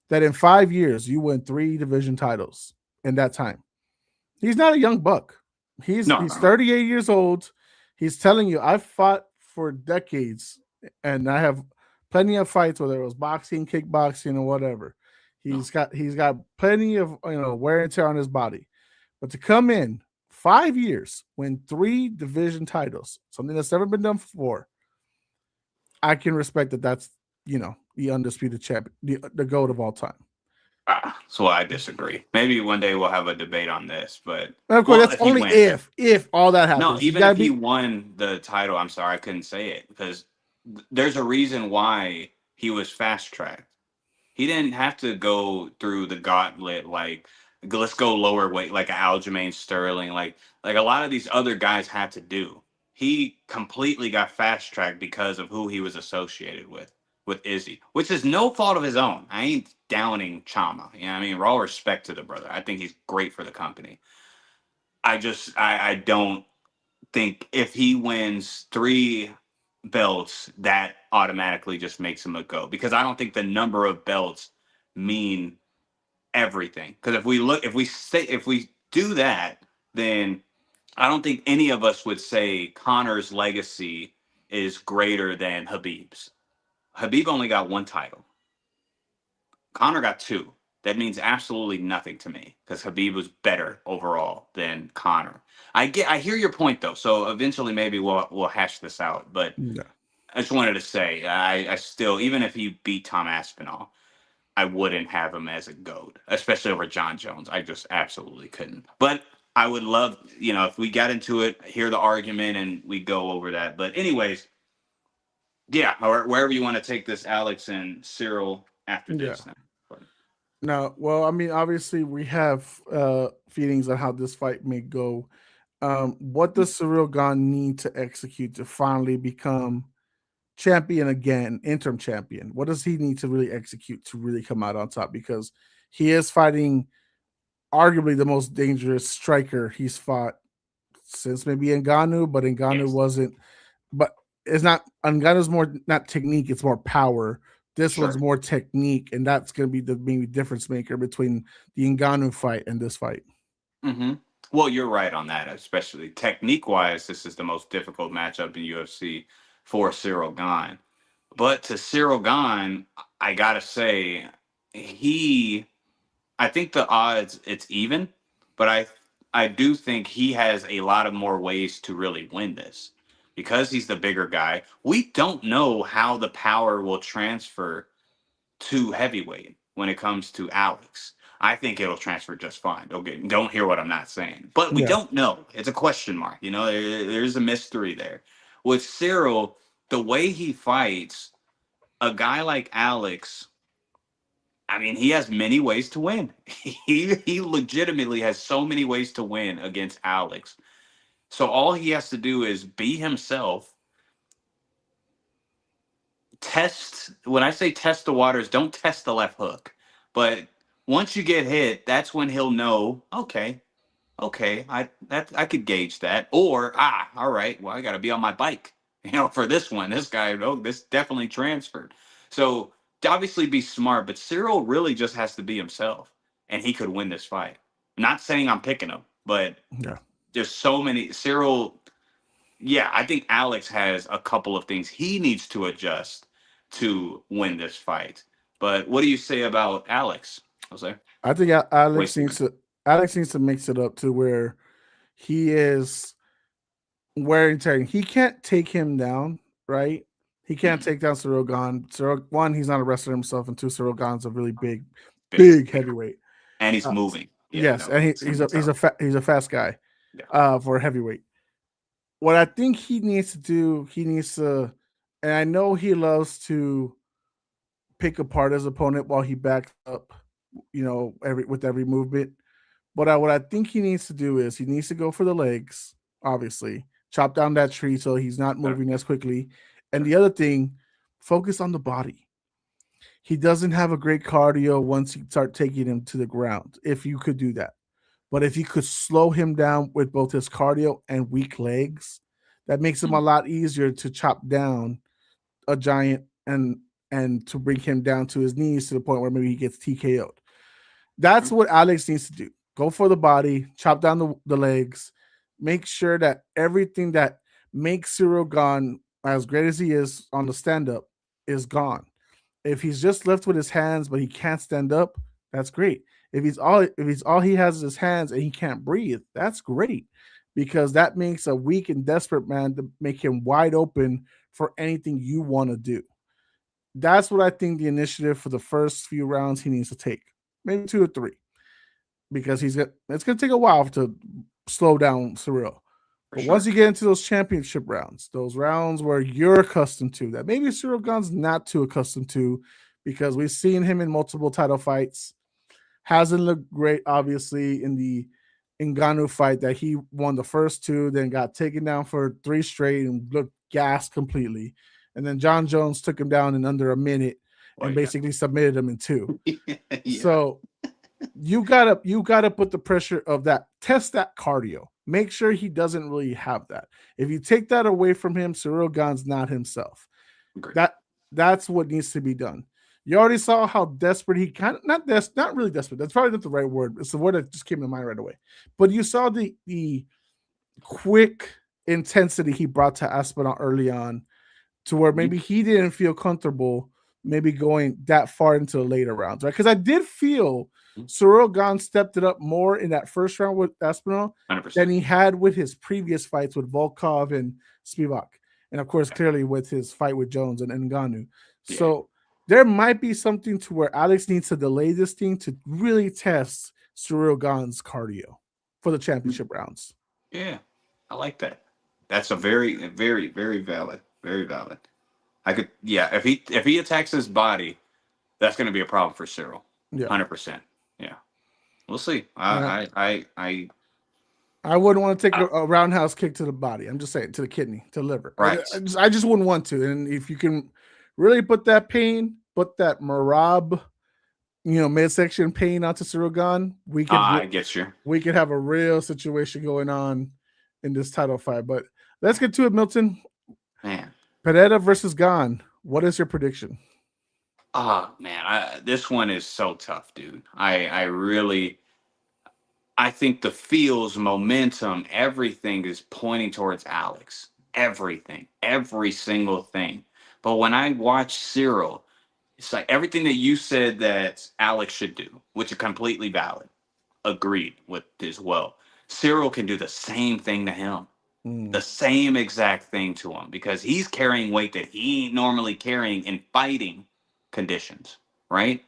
That in 5 years, you win 3 division titles in that time. He's not a young buck. He's 38 years old. He's telling you, I've fought for decades, and I have plenty of fights, whether it was boxing, kickboxing, or whatever. He's got plenty of wear and tear on his body. But to come in 5 years, win 3 division titles, something that's never been done before, I can respect that. That's the undisputed champion, the GOAT of all time. So I disagree. Maybe one day we'll have a debate on this, but of course, that's only if all that happens. No, even if he won the title, I'm sorry, I couldn't say it, because there's a reason why he was fast tracked. He didn't have to go through the gauntlet like, let's go lower weight like Aljamain Sterling, like a lot of these other guys had to do. He completely got fast tracked because of who he was associated with. with Izzy, which is no fault of his own. I ain't downing Chama. You know what I mean? Raw respect to the brother. I think he's great for the company. I don't think if he wins 3 belts, that automatically just makes him a GOAT. Because I don't think the number of belts mean everything. Because if we do that, then I don't think any of us would say Connor's legacy is greater than Habib's. Habib only got 1 title. Connor got 2. That means absolutely nothing to me because Habib was better overall than Connor. I hear your point though. So eventually maybe we'll hash this out. But Yeah. I just wanted to say I still, even if he beat Tom Aspinall, I wouldn't have him as a GOAT, especially over John Jones. I just absolutely couldn't. But I would love, if we got into it, hear the argument and we go over that. But anyways, yeah, or wherever you want to take this, Alex and Cyril after Yeah. this now. No, well, I mean, obviously we have feelings on how this fight may go. What does Cyril Gane need to execute to finally become champion again, interim champion? What does he need to really execute to really come out on top? Because he is fighting arguably the most dangerous striker he's fought since maybe Ngannou, but Ngannou Yes. wasn't. But it's not Ngannou's more not technique; it's more power. This one's Sure. more technique, and that's going to be the maybe difference maker between the Ngannou fight and this fight. Mm-hmm. Well, you're right on that, especially technique wise. This is the most difficult matchup in UFC for Cyril Gane. But to Cyril Gane, I gotta say, I think the odds it's even, but I do think he has a lot of more ways to really win this because he's the bigger guy. We don't know how the power will transfer to heavyweight when it comes to Alex. I think it'll transfer just fine. Okay, don't hear what I'm not saying, but we Yeah, don't know. It's a question mark. There's a mystery there. With Cyril, the way he fights, a guy like Alex, I mean, he has many ways to win. He legitimately has so many ways to win against Alex. So all he has to do is be himself. Test, when I say test the waters, don't test the left hook. But once you get hit, that's when he'll know, okay, I could gauge that. Or all right, well, I got to be on my bike, for this one. This guy, this definitely transferred. So to obviously be smart, but Cyril really just has to be himself, and he could win this fight. Not saying I'm picking him, but yeah. there's so many. Cyril, yeah, I think Alex has a couple of things he needs to adjust to win this fight. But what do you say about Alex, Jose? I think Waste of Alex needs to mix it up to where he is wearing tearing. He can't take him down, right? He can't Mhm. take down Cyril Gane. Cyril, one, he's not a wrestler himself, and two, Cyril Gane's a really big, Big, big big, heavyweight. and he's Uh, moving. Yeah, yes, no, and it's gonna be tough. he's a fast guy Yeah. for a heavyweight. What I think he needs to do, he needs to, and I know he loves to pick apart his opponent while he backs up, every movement. But what I think he needs to do is he needs to go for the legs, obviously, chop down that tree so he's not Sure, moving as quickly. And sure. the other thing, focus on the body. He doesn't have a great cardio once you start taking him to the ground, if you could do that. But if you could slow him down with both his cardio and weak legs, that makes him a Mhm. lot easier to chop down a giant and to bring him down to his knees to the point where maybe he gets TKO'd. That's Sure. what Alex needs to do. Go for the body, chop down the legs, make sure that everything that makes Cyril Gane as great as he is on the stand up is gone. If he's just left with his hands but he can't stand up, that's great. If he's all he has is his hands and he can't breathe, that's great. Because that makes a weak and desperate man to make him wide open for anything you want to do. That's what I think the initiative for the first few rounds he needs to take. Maybe 2 or 3. Because it's gonna take a while to slow down Cyril. For But once sure. you get into those championship rounds, those rounds where you're accustomed to, that maybe Cyril Gane's not too accustomed to, because we've seen him in multiple title fights. Hasn't looked great, obviously, in the Ngannou fight that he won the first 2, then got taken down for 3 straight and looked gassed completely. and then John Jones took him down in under a minute and basically submitted him in 2. Yeah. So you gotta put the pressure of that. Test that cardio. Make sure he doesn't really have that. If you take that away from him, Cyril Gane's not himself. Great. That's what needs to be done. You already saw how desperate he kind of not really desperate. That's probably not the right word. It's the word that just came to mind right away. But you saw the quick intensity he brought to Aspinall early on, to where maybe he didn't feel comfortable maybe going that far into the later rounds, right? Because I did feel Cyril Gane stepped it up more in that first round with Aspinall 100%. than he had with his previous fights with Volkov and Spivak. And of course, clearly with his fight with Jones and Ngannou. Yeah. So there might be something to where Alex needs to delay this thing to really test Cyril Gane's cardio for the championship rounds. Yeah, I like that. That's a very, very, very valid. Very valid. If he attacks his body, that's going to be a problem for Cyril. Yeah, 100%. Yeah, we'll see. I wouldn't want to take a roundhouse kick to the body. I'm just saying, to the kidney, to the liver. Right. I just wouldn't want to. And if you can really put that Marab, midsection pain onto Cyril Gane, I get you. We could have a real situation going on in this title fight. But let's get to it, Milton. Man, Pereira versus Gane. What is your prediction? Oh man, this one is so tough, dude. I think the feels, momentum, everything is pointing towards Alex. Everything, every single thing. But when I watch Cyril, it's like everything that you said that Alex should do, which is completely valid. Agreed with as well. Cyril can do the same thing to him. The same exact thing to him, because he's carrying weight that he ain't normally carrying in fighting conditions, right?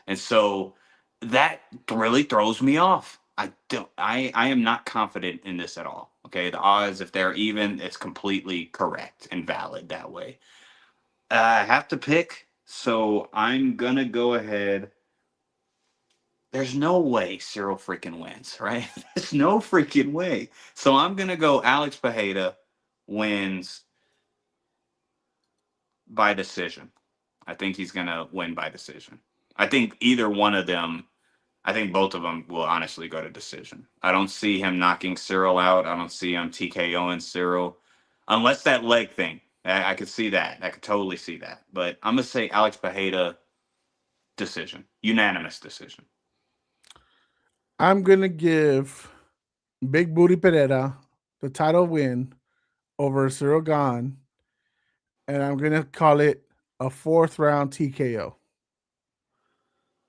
And so that really throws me off. I am not confident in this at all. Okay, the odds, if they're even, it's completely correct and valid that way. I have to pick, so I'm gonna go ahead. There's no way Cyril freaking wins, right? There's no freaking way. So I'm gonna go Alex Pereira wins by decision. I think he's gonna win by decision. I think either one of them, I think both of them will honestly go to decision. I don't see him knocking Cyril out. I don't see him TKOing Cyril. Unless that leg thing. I could see that. I could totally see that. But I'm gonna say Alex Pereira decision. Unanimous decision. I'm going to give Big Booty Pereira the title win over Cyril Gane, and I'm going to call it a 4th round TKO.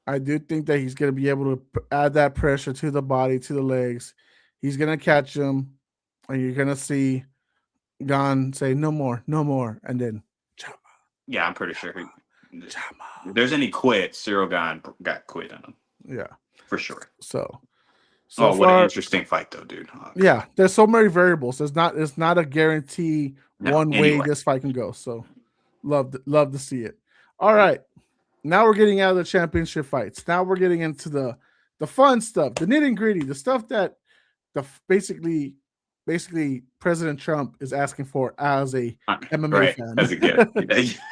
I do think that he's going to be able to add that pressure to the body, to the legs. He's going to catch him, and you're going to see Gane say, no more, and then chama. Yeah, I'm pretty sure. If there's any quit, Cyril Gane got quit on him. Yeah. For sure. So what far, an interesting fight, though, dude. Yeah, there's so many variables. It's not a guarantee one way this fight can go. So love to see it. All right, now we're getting out of the championship fights. Now we're getting into the fun stuff, the nitty gritty, the stuff that basically President Trump is asking for as a MMA fan. As a gift.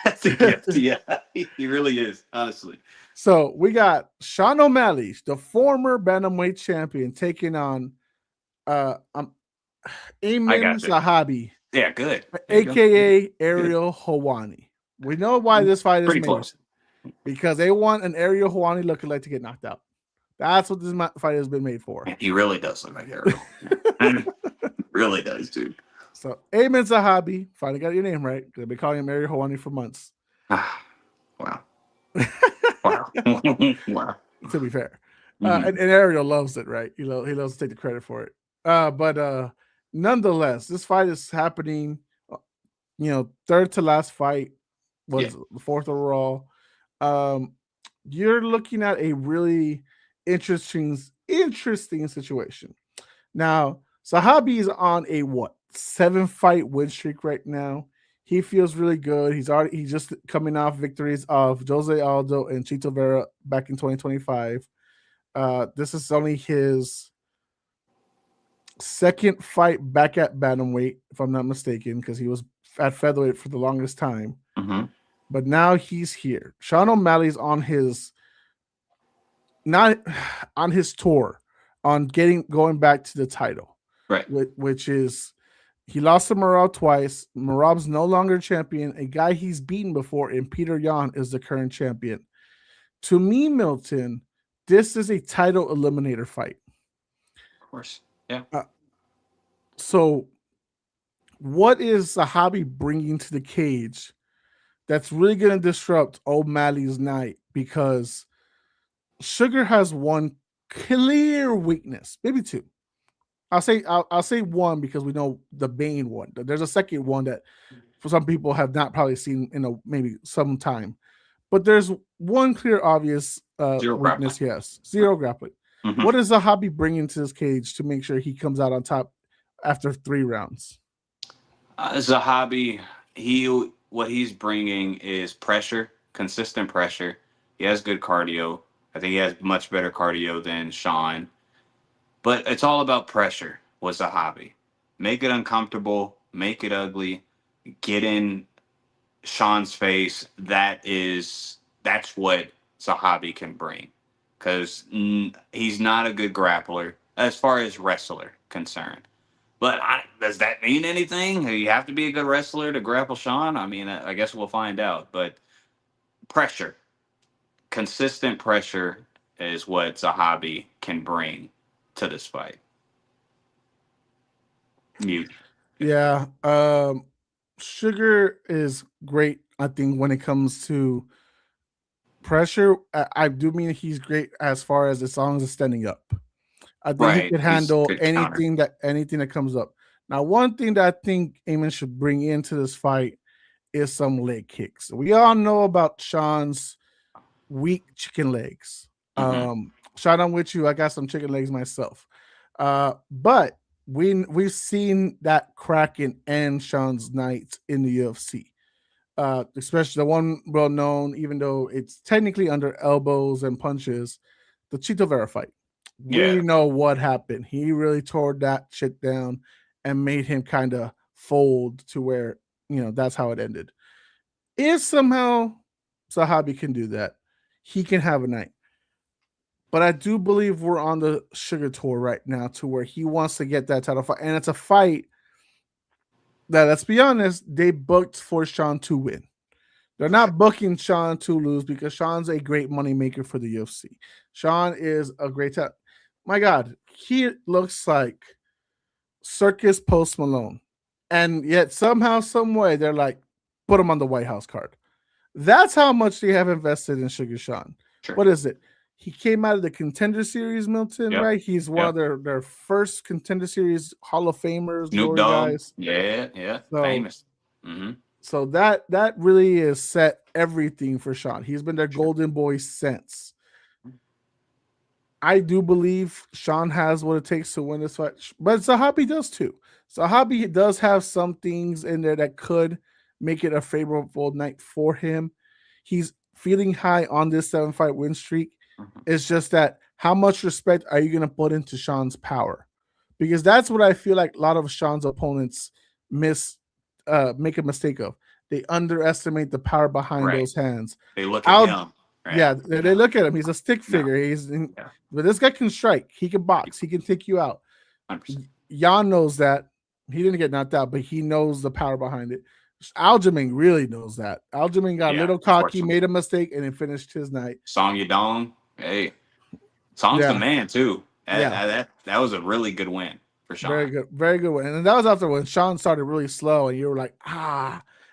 That's a gift. Yeah, he really is, honestly. So we got Sean O'Malley, the former bantamweight champion, taking on Ayman Zahabi. Yeah, good. AKA Ariel Helwani. We know why this fight is pretty made. Close. Because they want an Ariel Helwani lookalike to get knocked out. That's what this fight has been made for. Man, he really does look like Ariel. Really does, dude. So Ayman Zahabi, finally got your name right. They've been calling him Ariel Helwani for months. Wow. Wow. Wow. To be fair. And Ariel loves it, right? He loves to take the credit for it. But nonetheless, this fight is happening, 3rd to last fight was the 4th overall. You're looking at a really interesting situation. Now, Zahabi is on a 7-fight win streak right now. He feels really good. He's just coming off victories of Jose Aldo and Chito Vera back in 2025. This is only his 2nd fight back at bantamweight, if I'm not mistaken, because he was at featherweight for the longest time, Mm-hmm. but now he's here. Sean O'Malley's on his not on his tour on going back to the title, Right. which is he lost to Marab twice. Marab's no longer champion. A guy he's beaten before in Peter Yan is the current champion. To me, Milton, this is a title eliminator fight. Of course. Yeah. So, what is Sahabi bringing to the cage that's really going to disrupt O'Malley's night? Because Sugar has one clear weakness, maybe two. I'll say one because we know the main one. There's a second one that for some people have not probably seen in maybe some time. But there's one clear, obvious Zero weakness. grappling. Yes, zero grappling. Mm-hmm. What is Zahabi bringing to this cage to make sure he comes out on top after 3 rounds? Zahabi, what he's bringing is pressure, consistent pressure. He has good cardio. I think he has much better cardio than Sean. But it's all about pressure with Zahabi. Make it uncomfortable, make it ugly, get in Sean's face. That's what Zahabi can bring. Because he's not a good grappler as far as wrestler concerned. But does that mean anything? You have to be a good wrestler to grapple Sean? I mean, I guess we'll find out. But pressure, consistent pressure is what Zahabi can bring to this fight. Mute. Yeah. Sugar is great, I think, when it comes to pressure. I do mean he's great as far as long as it's standing up. I think Right. he could He's handle good anything that comes up. Now, one thing that I think Eamon should bring into this fight is some leg kicks. We all know about Sean's weak chicken legs. Mm-hmm. Sean, I'm with you. I got some chicken legs myself. But we've seen that Kraken and Sean's nights in the UFC. Especially the one well known, even though it's technically under elbows and punches, the Chito Vera fight. We Yeah. know what happened. He really tore that shit down and made him kind of fold to where, that's how it ended. If somehow Sahabi can do that, he can have a night. But I do believe we're on the Sugar Tour right now to where he wants to get that title fight. And it's a fight that, let's be honest, they booked for Sean to win. They're not booking Sean to lose because Sean's a great moneymaker for the UFC. Sean is a great talent. My God, he looks like Circus Post Malone. And yet somehow, some way, they're like, put him on the White House card. That's how much they have invested in Sugar Sean. Sure. What is it? He came out of the Contender Series, Milton, Yep. right? He's one of their first Contender Series Hall of Famers, Snoop glory Dogg. guys. Yeah. So, famous. Mm-hmm. So that really is set everything for Sean. He's been their golden boy since. I do believe Sean has what it takes to win this fight, but Zahabi does too. Zahabi does have some things in there that could make it a favorable night for him. He's feeling high on this 7-fight win streak. Mm-hmm. It's just that how much respect are you going to put into Sean's power? Because that's what I feel like a lot of Sean's opponents make a mistake of. They underestimate the power behind those hands. They look at him. Right? Yeah, they look at him. He's a stick figure. But this guy can strike. He can box. He can take you out. 100%. Jan knows that. He didn't get knocked out, but he knows the power behind it. Aljamain really knows that. Aljamain got a little cocky, made a mistake, and then finished his night. Song Yadong. Hey. Song's the man, too. That was a really good win for Sean. Very good win. And that was after when Sean started really slow, and you were like,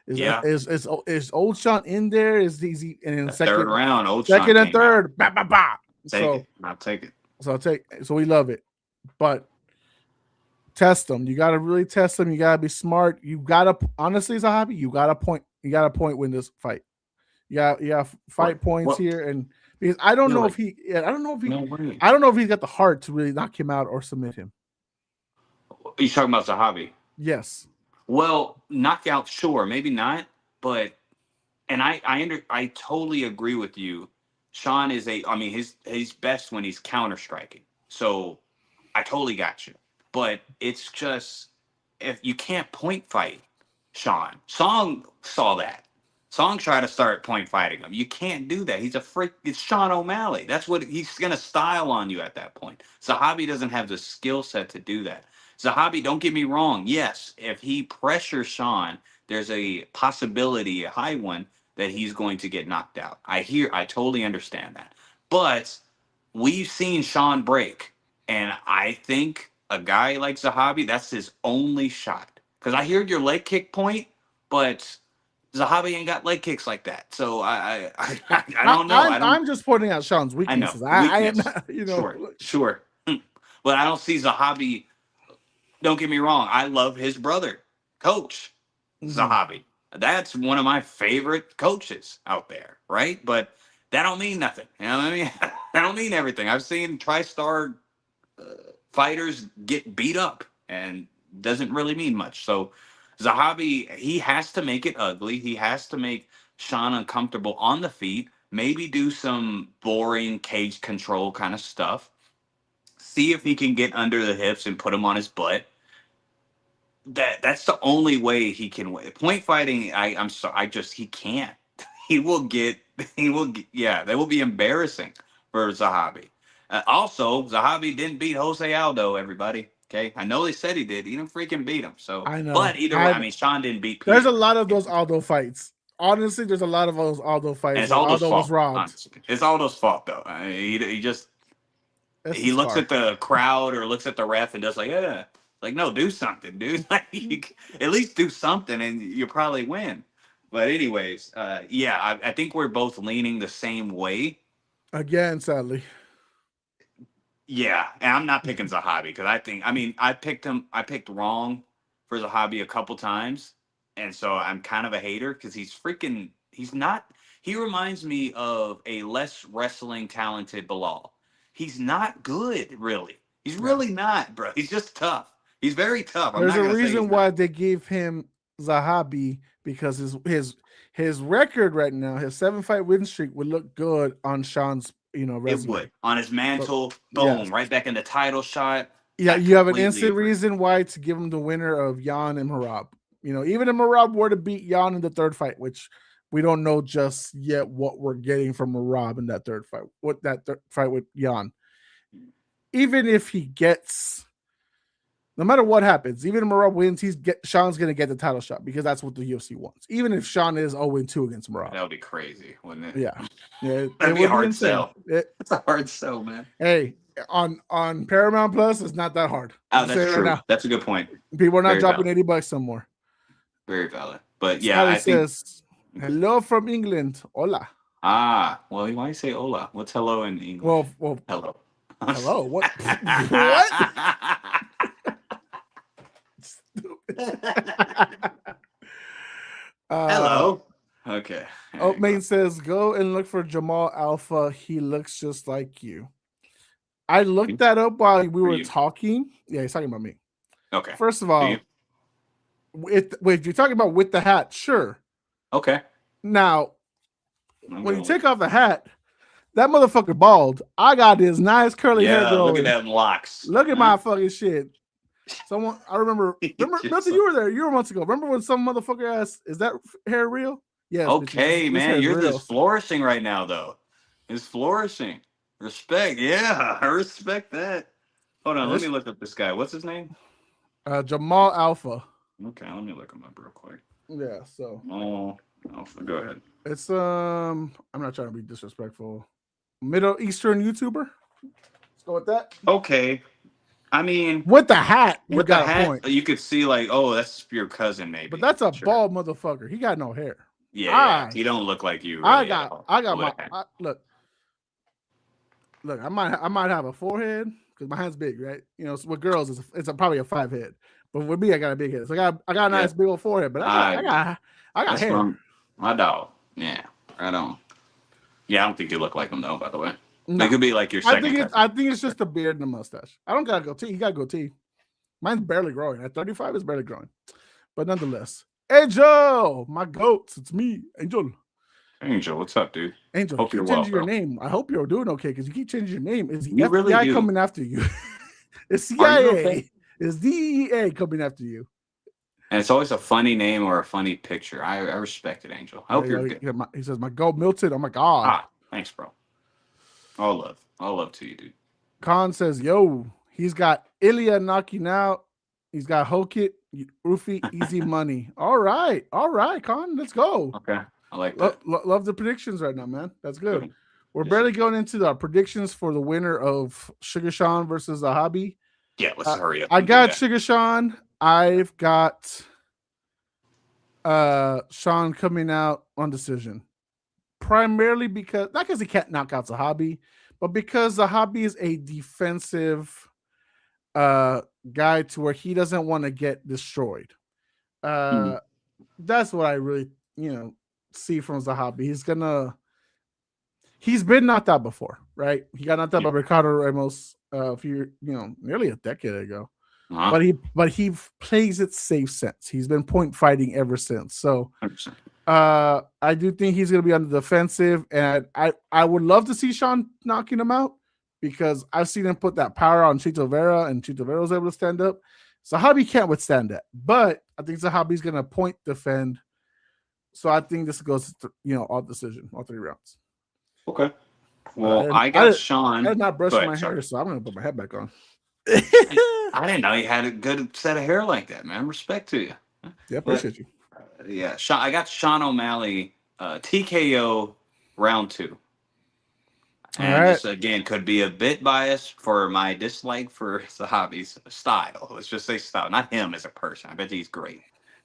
is old Sean in there? Is he in the second third round? Old second Sean and third. Bah, bah, bah. I'll take it. So we love it, but test them. You got to really test them. You got to be smart. You got to honestly, as a hobby, you got to point. You got to point win this fight. You got fight points here, and because I don't know if he's got the heart to really knock him out or submit him. You talking about Zahabi? Yes. Well, knockout, sure, maybe not, but I totally agree with you. Sean is he's best when he's counter striking. So I totally got you. But it's just if you can't point fight Sean. Song saw that. Song tried to start point fighting him. You can't do that. He's a freak. It's Sean O'Malley. That's what he's going to style on you at that point. Zahabi doesn't have the skill set to do that. Zahabi, don't get me wrong. Yes, if he pressures Sean, there's a possibility, a high one, that he's going to get knocked out. I totally understand that. But we've seen Sean break. And I think a guy like Zahabi, that's his only shot. Because I hear your leg kick point, but Zahabi ain't got leg kicks like that. So I don't know. I'm just pointing out Sean's weaknesses. I am not, Sure. But I don't see Zahabi. Don't get me wrong. I love his brother, Coach Zahabi. That's one of my favorite coaches out there, right? But that don't mean nothing. You know what I mean? That don't mean everything. I've seen TriStar fighters get beat up, and doesn't really mean much. So Zahabi, he has to make it ugly. He has to make Sean uncomfortable on the feet. Maybe do some boring cage control kind of stuff. See if he can get under the hips and put him on his butt. That's the only way he can win. Point fighting, I'm sorry, he can't. That will be embarrassing for Zahabi. Also, Zahabi didn't beat Jose Aldo, everybody. Okay, I know they said he did. He didn't freaking beat him. So I know. But either way, I mean, Sean didn't beat Peter. There's a lot of those Aldo fights. Honestly, there's a lot of those Aldo fights. And it's Aldo's Aldo fault, was robbed. honestly. It's Aldo's fault, though. He looks at the crowd or looks at the ref and does like, no, do something, dude. Like, at least do something, and you probably win. But anyways, I think we're both leaning the same way. Again, sadly. Yeah, and I'm not picking Zahabi because I picked wrong for Zahabi a couple times, and so I'm kind of a hater because he reminds me of a less wrestling talented Bilal. He's not good, really. He's really not, bro. He's just tough. He's very tough. There's a reason why they gave him Zahabi, because his record right now, his 7-fight win streak, would look good on Sean's resume. It would. On his mantle, boom, right back in the title shot. Yeah, you have an instant reason why to give him the winner of Jan and Merab. Even if Merab were to beat Jan in the third fight, which we don't know just yet what we're getting from Merab in that third fight. What that third fight with Jan. Even if he gets, no matter what happens, even if Merab wins, Sean's going to get the title shot because that's what the UFC wants. Even if Sean is 0-2 against Merab. That would be crazy, wouldn't it? Yeah. That'd be a hard sell. It's a hard sell, man. Hey, on Paramount Plus, it's not that hard. Oh, that's true. That's a good point. People are not dropping $80 no more. Very valid. But yeah, I think... says, hello from England. Hola. Ah, well, why do you say hola? What's hello in English? Well, hello. Hello. What? What? Hello. Okay. Oatmane says, go and look for Jamal Alpha. He looks just like you. I looked that up while we were talking. Yeah, he's talking about me. Okay. First of all, if you're talking about with the hat, sure. Okay. Now, when you take off the hat, that motherfucker bald. I got this nice curly hair growing. Look at them locks. Look at my fucking shit. I remember, nothing, you were there. You were months ago. Remember when some motherfucker asked, is that hair real? Yeah. Okay, man. You're just flourishing right now, though. It's flourishing. Respect. Yeah, I respect that. Hold on. Let me look up this guy. What's his name? Jamal Alpha. Okay, let me look him up real quick. Yeah, so. Oh, Alpha. Go ahead. It's, I'm not trying to be disrespectful. Middle Eastern YouTuber. Let's go with that. Okay. I mean, with the hat, you could see like, oh, that's your cousin, maybe. But that's a bald motherfucker. He got no hair. Yeah, he don't look like you. Really I got my look. I might have a forehead because my hand's big, right? With girls, it's probably a 5 head. But with me, I got a big head. So I got a nice big old forehead. But I got hair. My dog. Yeah, right on. Yeah, I don't think you look like him though. By the way. No. It could be like your second. I think it's just the beard and the mustache. I don't got a goatee. You got a goatee. Mine's barely growing. At 35, it's barely growing. But nonetheless. Angel, my goats. It's me, Angel. Angel, what's up, dude? Angel, hope keep changing your name. I hope you're doing okay because you keep changing your name. Is the FBI really coming after you? It's CIA. It's DEA coming after you. And it's always a funny name or a funny picture. I respect it, Angel. I hope you're good. He says, my goat Milton. Oh my God. Thanks, bro. All love to you, dude. Khan says, yo, he's got Ilya knocking out. He's got Hokit, Rufi, easy money. All right, Khan, let's go. Okay, I like that. Love the predictions right now, man. That's good. We're Yes, barely going into the predictions for the winner of Sugar Sean versus the Hobby. Yeah, let's hurry up. I got Sugar Sean. I've got Sean coming out on decision. Primarily because, not because he can't knock out the Hobby, but because the Hobby is a defensive guy to where he doesn't want to get destroyed. That's what I really, see from Zahabi. He's been knocked out before, right? He got knocked out by Ricardo Ramos nearly a decade ago. But he plays it safe since. He's been point fighting ever since. So 100%. I do think he's going to be on the defensive, and I would love to see Sean knocking him out because I've seen him put that power on Chito Vera, and Chito Vera was able to stand up. Zahabi can't withstand that, but I think Zahabi's going to point defend. So I think this goes, all decision, all 3 rounds. Okay. Well, I got Sean. I did not brush my hair, so I'm going to put my head back on. I didn't know you had a good set of hair like that, man. Respect to you. Yeah, appreciate you. Yeah, I got Sean O'Malley, TKO round 2. And this, again, could be a bit biased for my dislike for Zahabi's style. Let's just say style. Not him as a person. I bet he's great.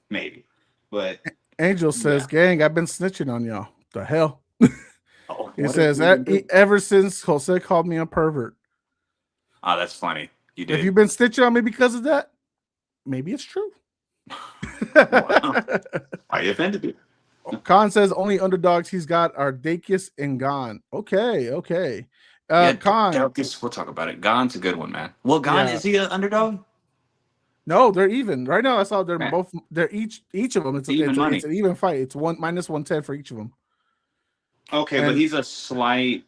Maybe. But Angel says, gang, I've been snitching on y'all. The hell? He says, ever since Jose called me a pervert. Oh, that's funny. You did. If you've been snitching on me because of that, maybe it's true. Why you offended me? Khan says only underdogs he's got are Dakis and Gon. Okay. Khan. We'll talk about it. Gon's a good one, man. Well, Gon, is he an underdog? No, they're even. Right now I saw they're both, they're each of them. It's an even fight. It's -110 for each of them. Okay, but he's a slight,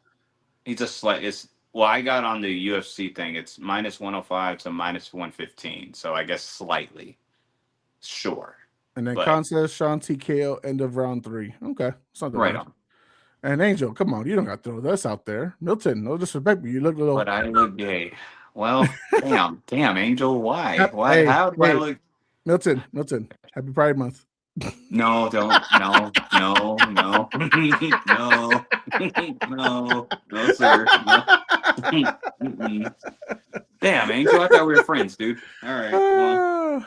I got on the UFC thing. It's -105 to -115. So I guess slightly. Sure. And then Khan says Sean TKO end of round 3. Okay. Something right on. And Angel, come on, you don't got to throw this out there. Milton, no disrespect, but you look a little. But I look gay. Well, damn, Angel, why? How do I look? Milton, happy Pride Month. No, don't. No, sir. No. Damn, Angel, I thought we were friends, dude. All right. Well,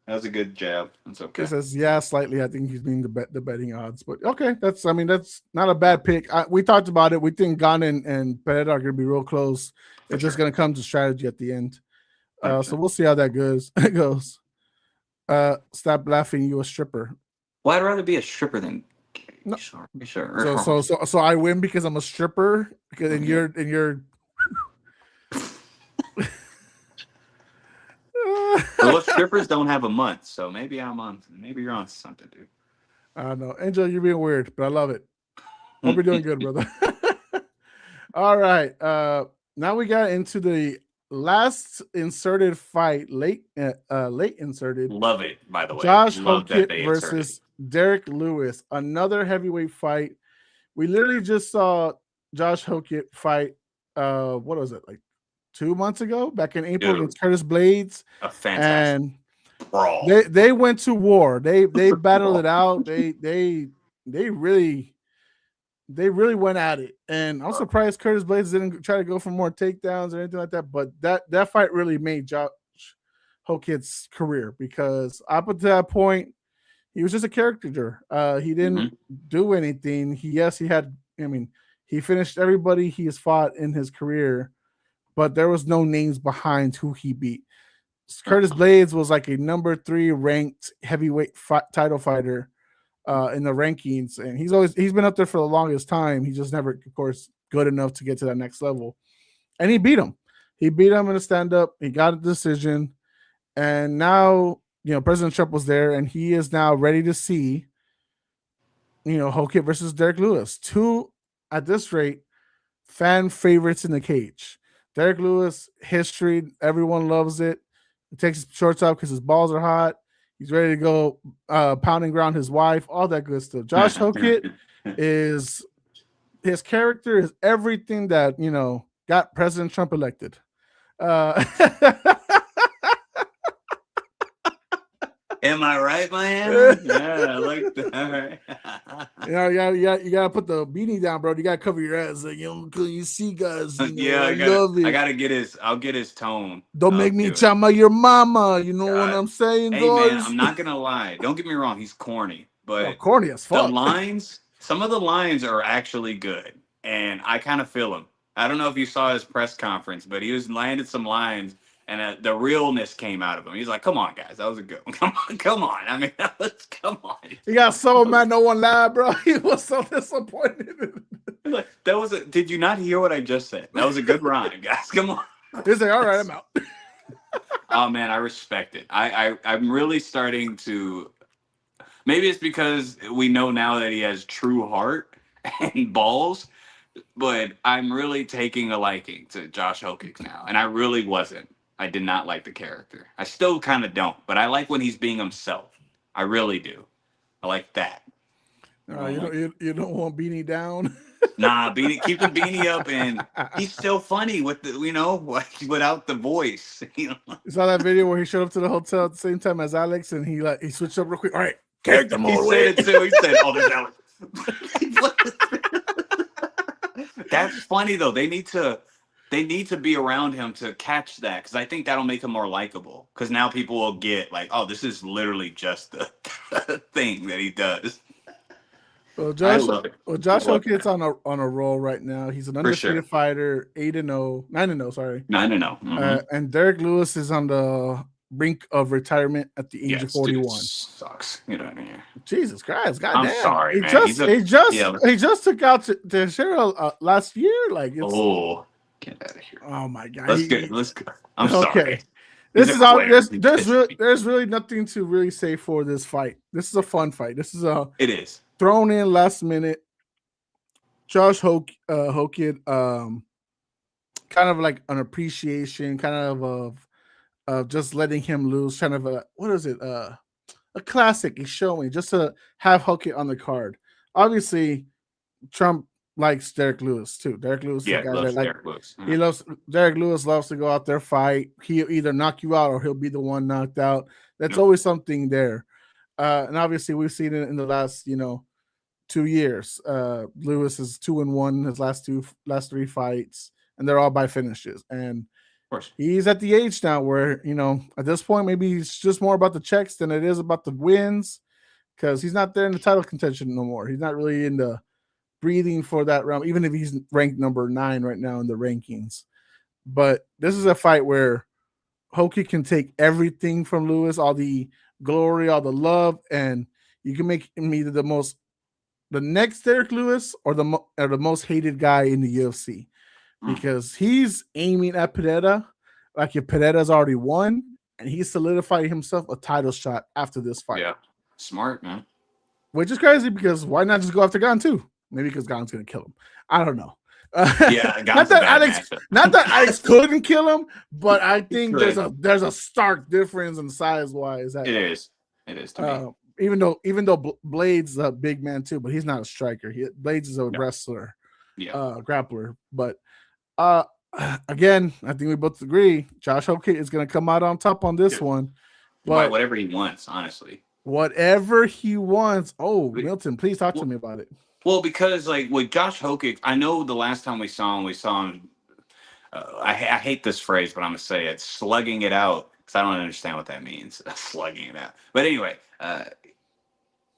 that was a good jab. That's okay. It says, slightly. I think he's being the betting odds, but okay. That's not a bad pick. We talked about it. We think Gon and Pereira are going to be real close. It's just going to come to strategy at the end. So we'll see how that goes. Stop laughing. You a stripper? Well, I'd rather be a stripper than. No. Sure. So I win because I'm a stripper. Because and you're. Well, strippers don't have a month, so maybe you're on something, dude. I don't know. Angel, you're being weird, but I love it. Hope you're doing good, brother. All right. Now we got into the last inserted fight, late inserted. Love it, by the way. Josh Hokit versus Derek Lewis. Another heavyweight fight. We literally just saw Josh Hokit fight. What was it, like 2 months ago? Back in April against Curtis Blades. A fantastic brawl. They went to war. They battled it out. They really went at it. And I'm surprised Curtis Blades didn't try to go for more takedowns or anything like that. But that fight really made Josh Hokit's career, because up until that point, he was just a caricature. He didn't do anything. He finished everybody he has fought in his career, but there was no names behind who he beat. Curtis Blades was like a number 3 ranked heavyweight title fighter in the rankings, and he's been up there for the longest time. He just never, of course, good enough to get to that next level. And he beat him. He beat him in a stand-up. He got a decision, and now President Trump was there, and he is now ready to see Hokit versus Derek Lewis, 2 at this rate fan favorites in the cage. Derek Lewis, history, everyone loves it. He takes his shorts off because his balls are hot. He's ready to go pounding ground his wife, all that good stuff. Josh Hokett is his character is everything that got President Trump elected. Uh, Am I right, Miami? Yeah, I like that. you gotta put the beanie down, bro. You gotta cover your ass, like, you see, guys. Yeah, I love it. I gotta get his. I'll get his tone. Don't make me chama your mama. You know what I'm saying, hey, guys? man, I'm not gonna lie. Don't get me wrong. He's corny, but corny as fuck. The lines, some of the lines are actually good, and I kind of feel him. I don't know if you saw his press conference, but he was landed some lines. And the realness came out of him. He's like, "Come on, guys, that was a good one. Come on. I mean, come on." He got so mad, no one laughed, bro. He was so disappointed. Like, that was a. Did you not hear what I just said? That was a good rhyme, guys. Come on. He's like, "All right, I'm out." Oh man, I respect it. I'm really starting to. Maybe it's because we know now that he has true heart and balls, but I'm really taking a liking to Josh Hokett now, and I really wasn't. I did not like the character. I still kind of don't, but I like when he's being himself. I really do. I like that. You don't want Beanie down? Nah, Beanie, keep the Beanie up, and he's still funny with the without the voice. You saw that video where he showed up to the hotel at the same time as Alex, and he switched up real quick. All right, character mode. He said it too. He said, "Oh, there's Alex." That's funny though. They need to be around him to catch that, because I think that'll make him more likable. Because now people will get like, "Oh, this is literally just the thing that he does." Well, Josh Hokett's on a roll right now. He's an undefeated fighter, 8-0, 9-0, sorry. 9-0. Mm-hmm. And Derek Lewis is on the brink of retirement at the age of 41. Dude, sucks. Get out of here. Jesus Christ, goddamn! I'm sorry, he man. He just took out Teixeira last year. Like, get out of here. Oh my God. Let's go. I'm sorry. This is all. There's really nothing to really say for this fight. This is a fun fight. It is thrown in last minute. Josh Hokett, kind of like an appreciation, kind of just letting him lose, kind of a classic is showing, just to have Hokett on the card. Obviously, Trump likes Derek Lewis too. Derek Lewis, Derek Lewis. He loves Derek Lewis. Loves to go out there fight. He'll either knock you out or he'll be the one knocked out. That's always something there. And obviously, we've seen it in the last 2 years. Lewis is 2-1 his last 3 fights, and they're all by finishes. And he's at the age now where at this point maybe it's just more about the checks than it is about the wins, because he's not there in the title contention no more. He's not really in the breathing for that realm, even if he's ranked number 9 right now in the rankings. But this is a fight where Hokett can take everything from Lewis, all the glory, all the love, and you can make him either the next Derek Lewis or the most hated guy in the UFC, because he's aiming at Pereira like if Pereira's already won, and he's solidified himself a title shot after this fight. Yeah, smart, man. Which is crazy, because why not just go after Gon too? Maybe because Gon's gonna kill him. I don't know. Not that Alex couldn't kill him, but I think there's a stark difference in size wise. It is to me. Even though Blade's a big man too, but he's not a striker. Blades is a wrestler, grappler. But again, I think we both agree Josh Hokett is gonna come out on top on this one. But whatever he wants, honestly. Whatever he wants. Oh, Milton, please talk to me about it. Well, because like with Josh Hokett, I know the last time we saw him. I hate this phrase, but I'm gonna say it: slugging it out, because I don't understand what that means. Slugging it out. But anyway,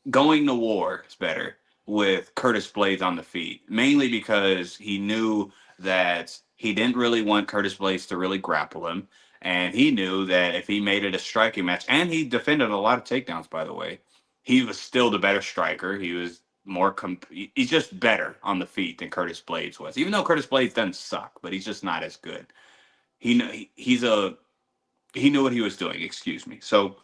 going to war is better with Curtis Blades on the feet, mainly because he knew that he didn't really want Curtis Blades to really grapple him, and he knew that if he made it a striking match, and he defended a lot of takedowns, by the way, he was still the better striker. He was he's just better on the feet than Curtis Blades was. Even though Curtis Blades doesn't suck, but he's just not as good. He knew what he was doing. Excuse me. So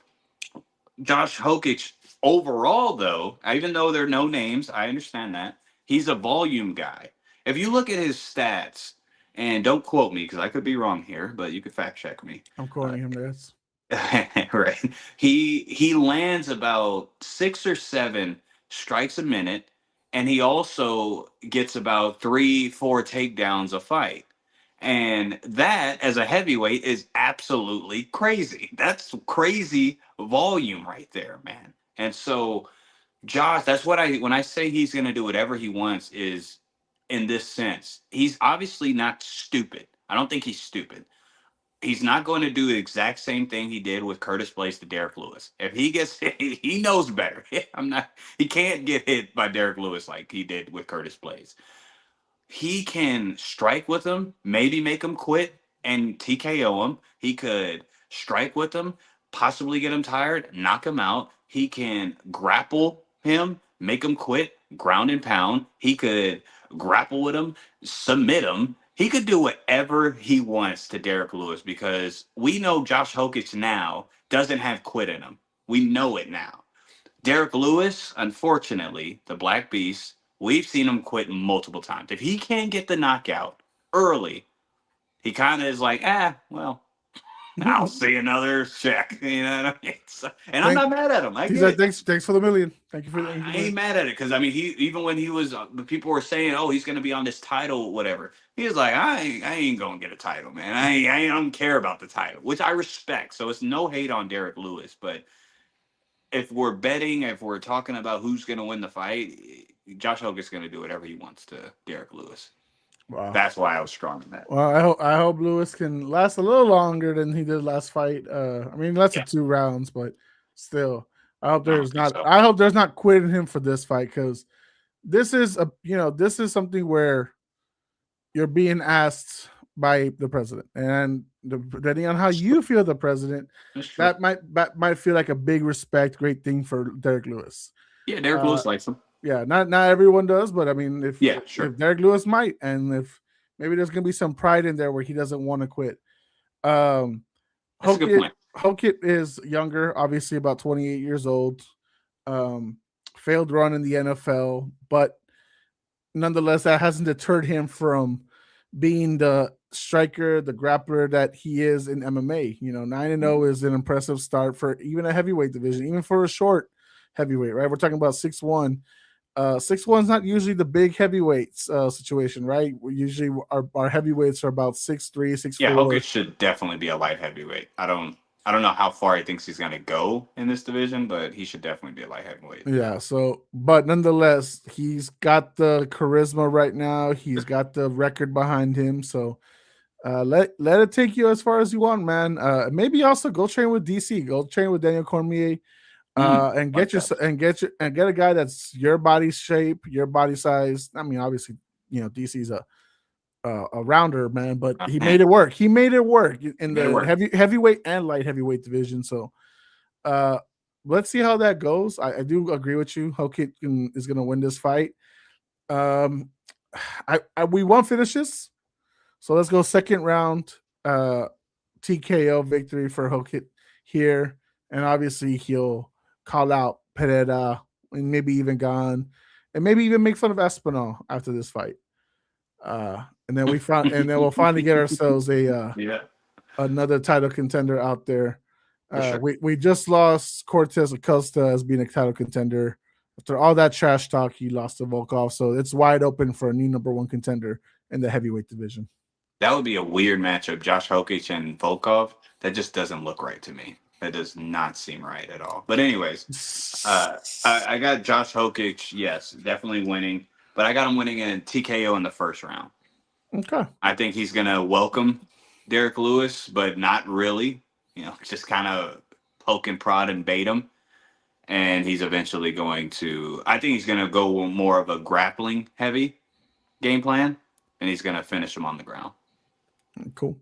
Josh Hokett overall, though, even though there are no names, I understand that he's a volume guy. If you look at his stats, and don't quote me because I could be wrong here, but you could fact check me. I'm quoting him. This. Right. He lands about 6 or 7 strikes a minute, and he also gets about 3, 4 takedowns a fight. And that, as a heavyweight, is absolutely crazy. That's crazy volume right there, man. And so Josh, that's what I when I say he's going to do whatever he wants is in this sense. He's obviously not stupid. I don't think he's stupid. He's not going to do the exact same thing he did with Curtis Blaze to Derek Lewis. If he gets hit, he knows better. I'm not He can't get hit by Derek Lewis like he did with Curtis Blaze. He can strike with him, maybe make him quit and TKO him. He could strike with him, possibly get him tired, knock him out. He can grapple him, make him quit, ground and pound. He could grapple with him, submit him. He could do whatever he wants to Derek Lewis because we know Josh Hokich now doesn't have quit in him. We know it now. Derek Lewis, unfortunately, the Black Beast, we've seen him quit multiple times. If he can't get the knockout early, he kind of is like, well, I'll see another check. You know what I mean? And I'm not mad at him. I He's get like, it. thanks for the million. Thank you for I ain't mad at it because I mean, he even when he was, the people were saying, "Oh, he's going to be on this title, whatever." He was like, I ain't going to get a title, man. I don't care about the title," which I respect. So it's no hate on Derek Lewis, but if we're betting, if we're talking about who's going to win the fight, Josh Hogan's going to do whatever he wants to Derek Lewis. Wow. That's why I was strong in that. Well, I hope Lewis can last a little longer than he did last fight. I mean, less than 2 rounds, but still, I hope there's not. So. I hope there's not quitting him for this fight because this is this is something where you're being asked by the president, and depending on how you feel, the president, that might feel like a big respect, great thing for Derek Lewis. Yeah, Derek Lewis likes him. Yeah, not everyone does, but I mean, if Derek Lewis might, and if maybe there's gonna be some pride in there where he doesn't want to quit. That's a good point. Hokit is younger, obviously about 28 years old. Failed run in the NFL, but nonetheless, that hasn't deterred him from being the striker, the grappler that he is in MMA. 9-0 is an impressive start for even a heavyweight division, even for a short heavyweight, right? We're talking about 6'1". 6'1" is not usually the big heavyweights situation, right? We usually our heavyweights are about 6'3", 6'4". Yeah, Hogan should definitely be a light heavyweight. I don't know how far he thinks he's gonna go in this division, but he should definitely be a light heavyweight. Yeah. So, but nonetheless, he's got the charisma right now. He's got the record behind him. So, let it take you as far as you want, man. Maybe also go train with DC. Go train with Daniel Cormier. And get a guy that's your body shape, your body size. I mean, obviously, DC's a rounder, man, but he made it work. He made it work in the heavyweight and light heavyweight division. So, let's see how that goes. I do agree with you. Hokit is going to win this fight. We won finishes, so let's go second round. TKO victory for Hokit here, and obviously he'll call out Pereira and maybe even Gan, and maybe even make fun of Espinal after this fight. And then we'll finally get ourselves another title contender out there. Sure. We just lost Cortez Acosta as being a title contender. After all that trash talk, he lost to Volkov, so it's wide open for a new number 1 contender in the heavyweight division. That would be a weird matchup, Josh Hokic and Volkov. That just doesn't look right to me. That does not seem right at all. But anyways, I got Josh Hokic, yes, definitely winning. But I got him winning in TKO in the first round. Okay. I think he's going to welcome Derek Lewis, but not really. Just kind of poke and prod and bait him. And he's eventually going to – I think he's going to go more of a grappling heavy game plan, and he's going to finish him on the ground. Cool.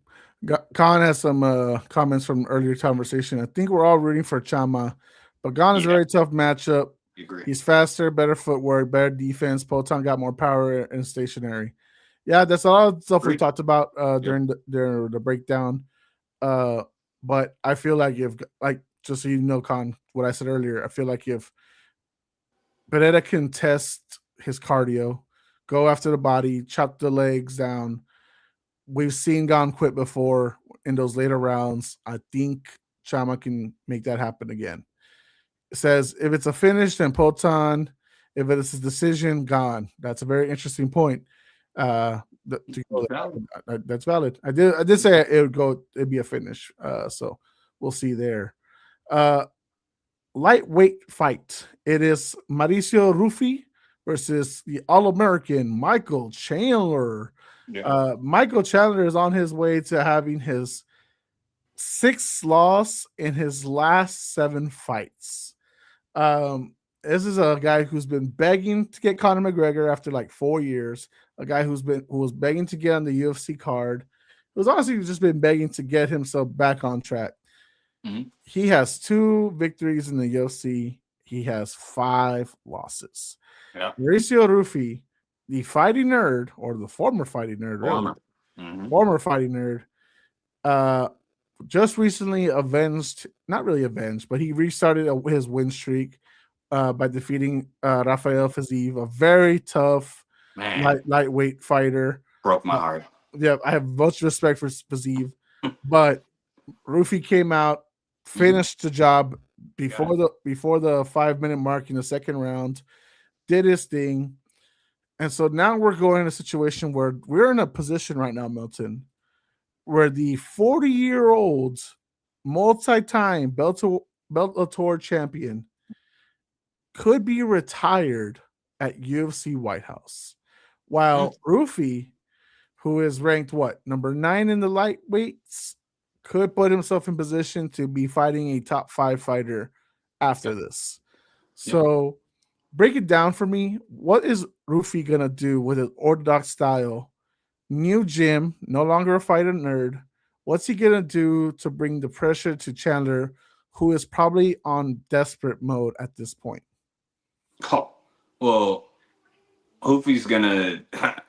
Khan has some comments from earlier conversation. I think we're all rooting for Chama, but Khan is a very tough matchup. Agree. He's faster, better footwork, better defense. Poton got more power and stationary. Yeah, that's a lot of stuff we talked about during the breakdown. But I feel like just so you know, Khan, what I said earlier, I feel like if Pereira can test his cardio, go after the body, chop the legs down. We've seen Gon quit before in those later rounds. I think Chama can make that happen again. It says if it's a finish, then Potan. If it's a decision, gone. That's a very interesting point. To go there. That's valid. I did say it would go. It'd be a finish. So we'll see there. Lightweight fight. It is Mauricio Rufy versus the All-American Michael Chandler. Yeah. Michael Chandler is on his way to having his 6th loss in his last 7 fights. This is a guy who's been begging to get Conor McGregor after like 4 years. A guy who was begging to get on the UFC card. Who's honestly just been begging to get himself back on track. Mm-hmm. He has 2 victories in the UFC. He has 5 losses. Yeah. Mauricio Rufy, the fighting nerd, or the former fighting nerd, former fighting nerd, just recently not really avenged, but he restarted his win streak by defeating Rafael Fiziev, a very tough lightweight fighter. Broke my heart. Yeah, I have much respect for Fiziev, but Rufy came out, finished the job before the 5-minute mark in the second round, did his thing. And so now we're going in a situation where we're in a position right now, Milton, where the 40-year-old multi-time Bellator champion could be retired at UFC White House. While Rufy, who is ranked number 9 in the lightweights, could put himself in position to be fighting a top 5 fighter after this. So break it down for me. What is Rufy going to do with an orthodox style? New gym, no longer a fighter nerd. What's he going to do to bring the pressure to Chandler, who is probably on desperate mode at this point? Oh, well, Hoofy's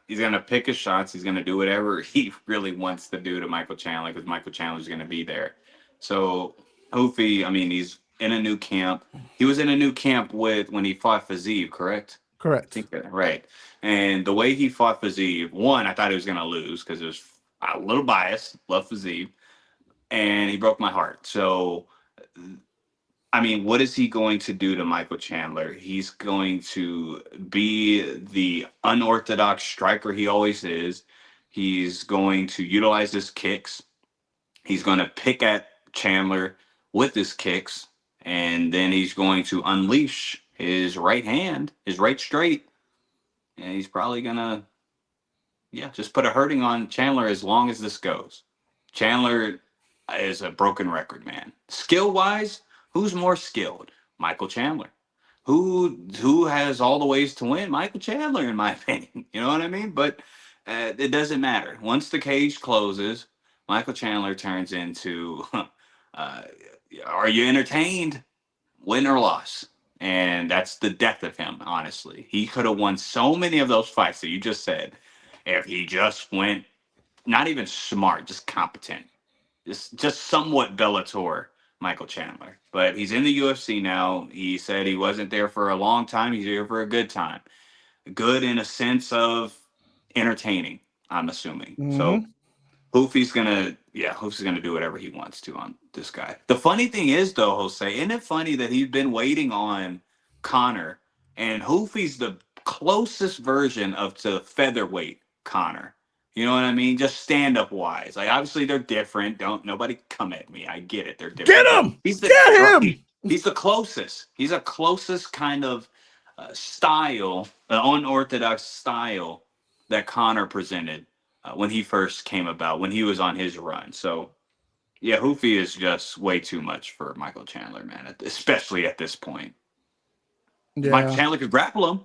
he's gonna pick his shots. He's gonna do whatever he really wants to do to Michael Chandler because Michael Chandler's gonna be there. So Hoofy, I mean, he's in a new camp. He was in a new camp when he fought Fiziev, correct? Correct. I think right. And the way he fought Fiziev, I thought he was gonna lose because it was a little biased. Love Fiziev, and he broke my heart. So I mean, what is he going to do to Michael Chandler? He's going to be the unorthodox striker he always is. He's going to utilize his kicks. He's going to pick at Chandler with his kicks, and then he's going to unleash his right hand, his right straight, and he's probably going to, just put a hurting on Chandler as long as this goes. Chandler is a broken record, man. Skill-wise, who's more skilled? Michael Chandler. Who has all the ways to win? Michael Chandler, in my opinion. You know what I mean? But it doesn't matter. Once the cage closes, Michael Chandler turns into, are you entertained? Win or loss. And that's the death of him, honestly. He could have won so many of those fights that you just said if he just went, not even smart, just competent. Just somewhat Bellator Michael Chandler. But he's in the UFC now. He said he wasn't there for a long time. He's here for a good time. Good in a sense of entertaining, I'm assuming. Mm-hmm. So Hoofy's gonna do whatever he wants to on this guy. The funny thing is, though, Jose, isn't it funny that he's been waiting on Conor, and Hoofy's the closest version of to featherweight Conor. You know what I mean? Just stand-up wise. Like, obviously, they're different. Nobody come at me. I get it. They're different. Get him! Get him! He's the closest. He's a closest kind of style, unorthodox style that Conor presented when he first came about, when he was on his run. So, yeah, Hoofy is just way too much for Michael Chandler, man, especially at this point. Yeah. Michael Chandler could grapple him.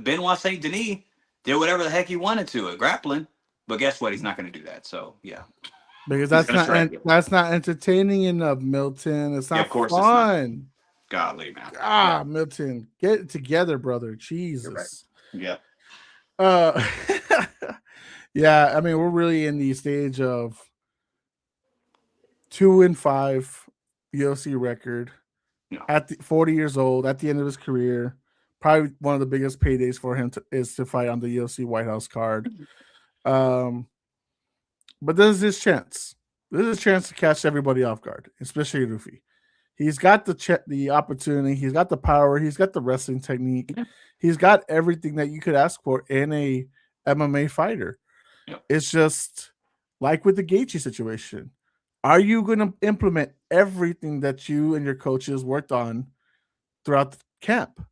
Benoit Saint Denis did whatever the heck he wanted to at grappling, but guess what? He's not going to do that. So because that's not entertaining enough, Milton. It's not of course fun. It's not. Godly, man. Milton, get it together, brother. Jesus. Right. Yeah. Yeah. I mean, we're really in the stage of 2-5 UFC record at 40 years old at the end of his career. Probably one of the biggest paydays for him is to fight on the UFC White House card. But this is his chance. This is a chance to catch everybody off guard, especially Rufi. He's got the opportunity. He's got the power. He's got the wrestling technique. Yeah. He's got everything that you could ask for in a MMA fighter. Yep. It's just like with the Gaethje situation. Are you going to implement everything that you and your coaches worked on throughout the camp?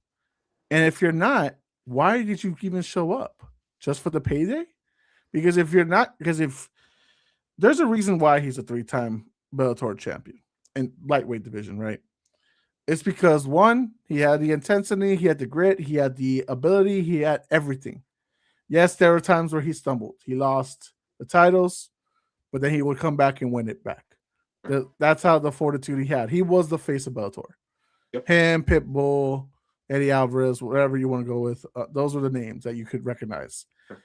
And if you're not, why did you even show up? Just for the payday? Because if you're not, because if there's a reason why he's a 3-time Bellator champion in lightweight division, right? It's because one, he had the intensity, he had the grit, he had the ability, he had everything. Yes, there were times where he stumbled. He lost the titles, but then he would come back and win it back. That's how the fortitude he had. He was the face of Bellator. Yep. Him, Pitbull, Eddie Alvarez, whatever you want to go with. Those are the names that you could recognize. Sure.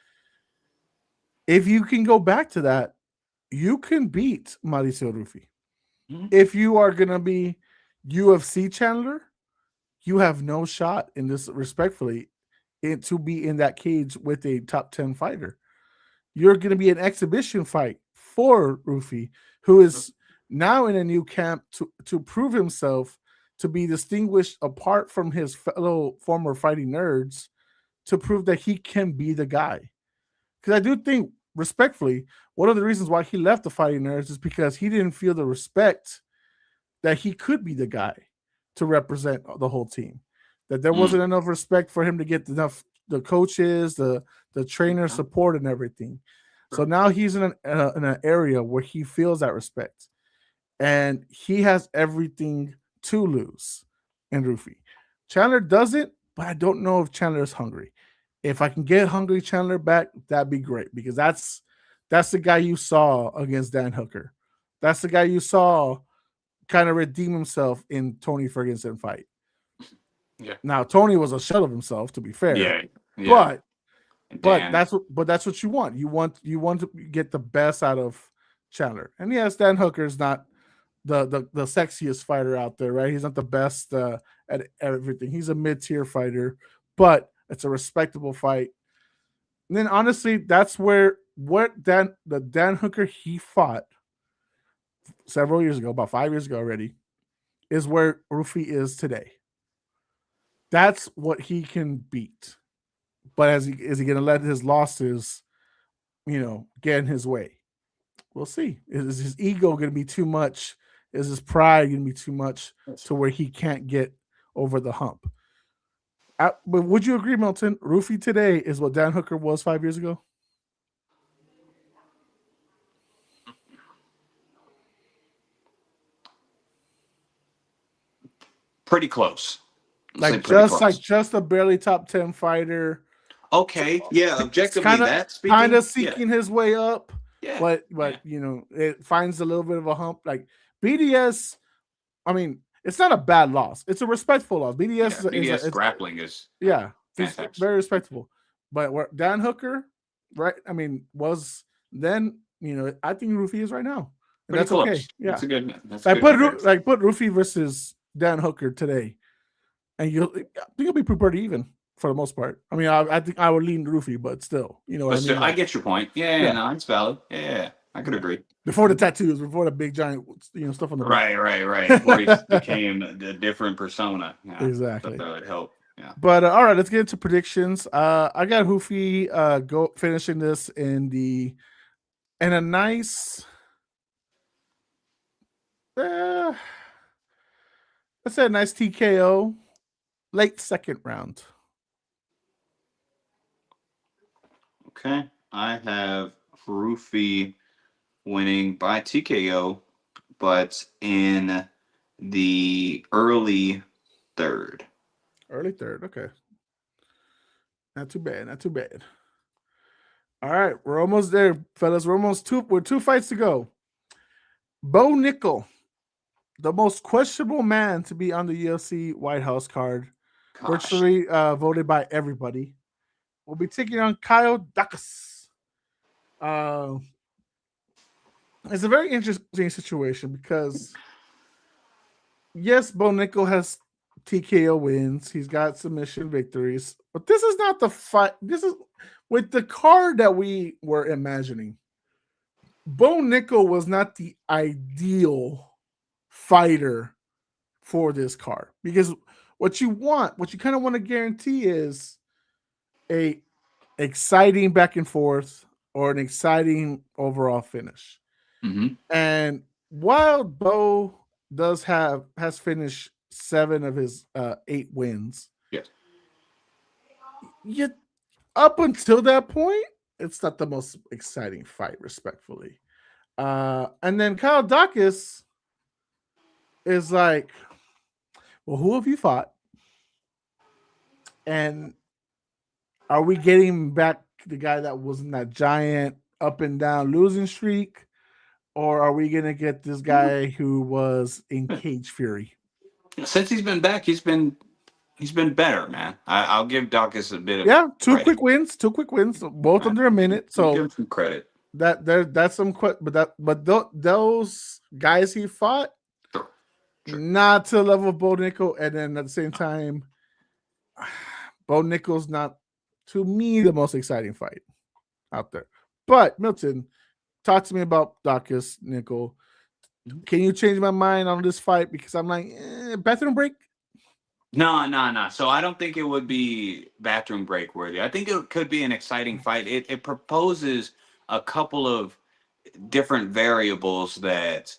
If you can go back to that, you can beat Mauricio Rufi. Mm-hmm. If you are going to be UFC Chandler, you have no shot in this, respectfully, to be in that cage with a top 10 fighter. You're going to be an exhibition fight for Rufi, who is now in a new camp to prove himself to be distinguished apart from his fellow former fighting nerds, to prove that he can be the guy. Because I do think, respectfully, one of the reasons why he left the fighting nerds is because he didn't feel the respect that he could be the guy to represent the whole team. That there wasn't enough respect for him to get enough the coaches, the trainer support, and everything. So now he's in an area where he feels that respect, and he has everything to lose in Rufi. Chandler doesn't, but I don't know if Chandler is hungry. If I can get hungry Chandler back, that'd be great, because that's the guy you saw against Dan Hooker. That's the guy you saw kind of redeem himself in Tony Ferguson fight. Yeah. Now Tony was a shell of himself, to be fair. Yeah. But that's what you want. You want to get the best out of Chandler. And yes, Dan Hooker's not the sexiest fighter out there, right? He's not the best at everything. He's a mid-tier fighter, but it's a respectable fight. And then honestly, that's where the Dan Hooker he fought several years ago, about 5 years ago already, is where Rufi is today. That's what he can beat. But is he going to let his losses, get in his way? We'll see. Is his ego going to be too much? Is his pride going to be too much to where he can't get over the hump? But would you agree, Milton? Rufi today is what Dan Hooker was 5 years ago? Pretty close. Just a barely top 10 fighter. Okay, yeah, objectively kind of seeking his way up. Yeah. But it finds a little bit of a hump. Like BDS, I mean, it's not a bad loss. It's a respectful loss. BDS grappling is it's very respectable. But where Dan Hooker, right? I mean, was then, I think Rufi is right now. And that's close. Okay. Yeah. That's a good. That's put good. Rufi versus Dan Hooker today, and I think it'll be pretty even for the most part. I mean, I think I would lean Rufi, but still, I get your point. Yeah, no, it's valid. Yeah, I could agree. Before the tattoos, before the big giant, stuff on the back. Right. Before he became a different persona. Yeah, exactly. That would help. Yeah. But all right, let's get into predictions. I got Rufi finishing this in a nice. Let's say a nice TKO, late second round. Okay, I have Rufi winning by TKO, but in the early third. Early third, okay. Not too bad. All right, we're almost there, fellas. We're 2 fights to go. Bo Nickel, the most questionable man to be on the UFC White House card, virtually voted by everybody, will be taking on Kyle Dacus. It's a very interesting situation because, yes, Bo Nickel has TKO wins. He's got submission victories, but this is not the fight. This is with the card that we were imagining. Bo Nickel was not the ideal fighter for this card because what you kind of want to guarantee is a exciting back and forth or an exciting overall finish. Mm-hmm. And while Bo has finished 7 of his 8 wins, Yes. yet up until that point, it's not the most exciting fight, respectfully. And then Kyle Dacus is like, well, who have you fought? And are we getting back the guy that was in that giant up and down losing streak? Or are we gonna get this guy who was in Cage Fury? Since he's been back, he's been better, man. I'll give Dawkins a bit of Yeah, credit. two quick wins, both under a minute. I'll give So him some credit. that's some those guys he fought Sure. Sure. not to the level of Bo Nickel, and then at the same time, Bo Nickel's not to me the most exciting fight out there. But Milton, talk to me about Dacus Nickel. Can you change my mind on this fight? Because I'm like, bathroom break. No. So I don't think it would be bathroom break worthy. I think it could be an exciting fight. It proposes a couple of different variables that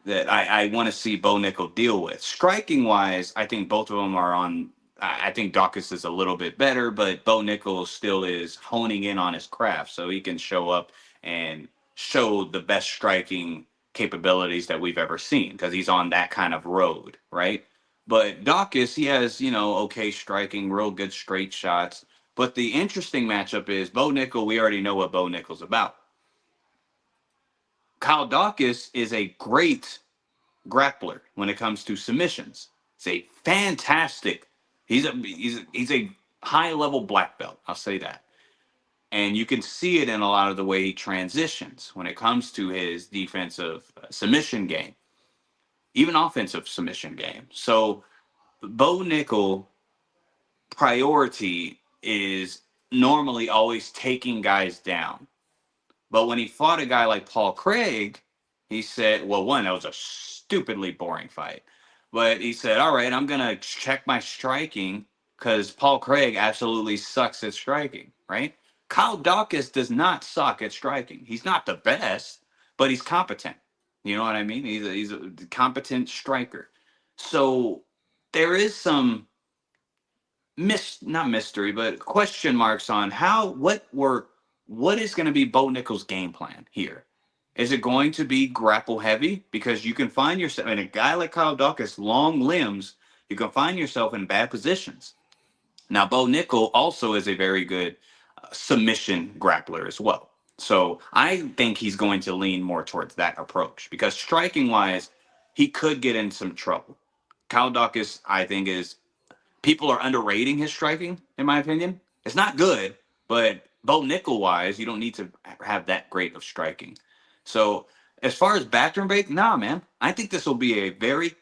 I want to see Bo Nickel deal with. Striking wise, I think both of them are on. I think Dawkins is a little bit better, but Bo Nickel still is honing in on his craft, so he can show up and show the best striking capabilities that we've ever seen because he's on that kind of road, right? But Dawkins, he has okay striking, real good straight shots. But the interesting matchup is Bo Nickel. We already know what Bo Nickel's about. Kyle Dawkins is a great grappler when it comes to submissions. He's a fantastic. He's a high level black belt. I'll say that, and you can see it in a lot of the way he transitions when it comes to his defensive submission game, even offensive submission game. So Bo Nickel priority is normally always taking guys down. But when he fought a guy like Paul Craig, he said, well, one, that was a stupidly boring fight. But he said, all right, I'm going to check my striking because Paul Craig absolutely sucks at striking, right? Kyle Dawkins does not suck at striking. He's not the best, but he's competent. You know what I mean? He's a competent striker. So there is some not mystery, but question marks on what is going to be Bo Nickel's game plan here. Is it going to be grapple heavy? Because you can find yourself, and a guy like Kyle Dawkins, long limbs, you can find yourself in bad positions. Now, Bo Nickel also is a very good submission grappler as well. So I think he's going to lean more towards that approach because striking wise, he could get in some trouble. Kyle Dawkins, I think, is people are underrating his striking, in my opinion. It's not good, but Bo Nickel wise, you don't need to have that great of striking. So as far as backroom break, nah, man. I think this will be a very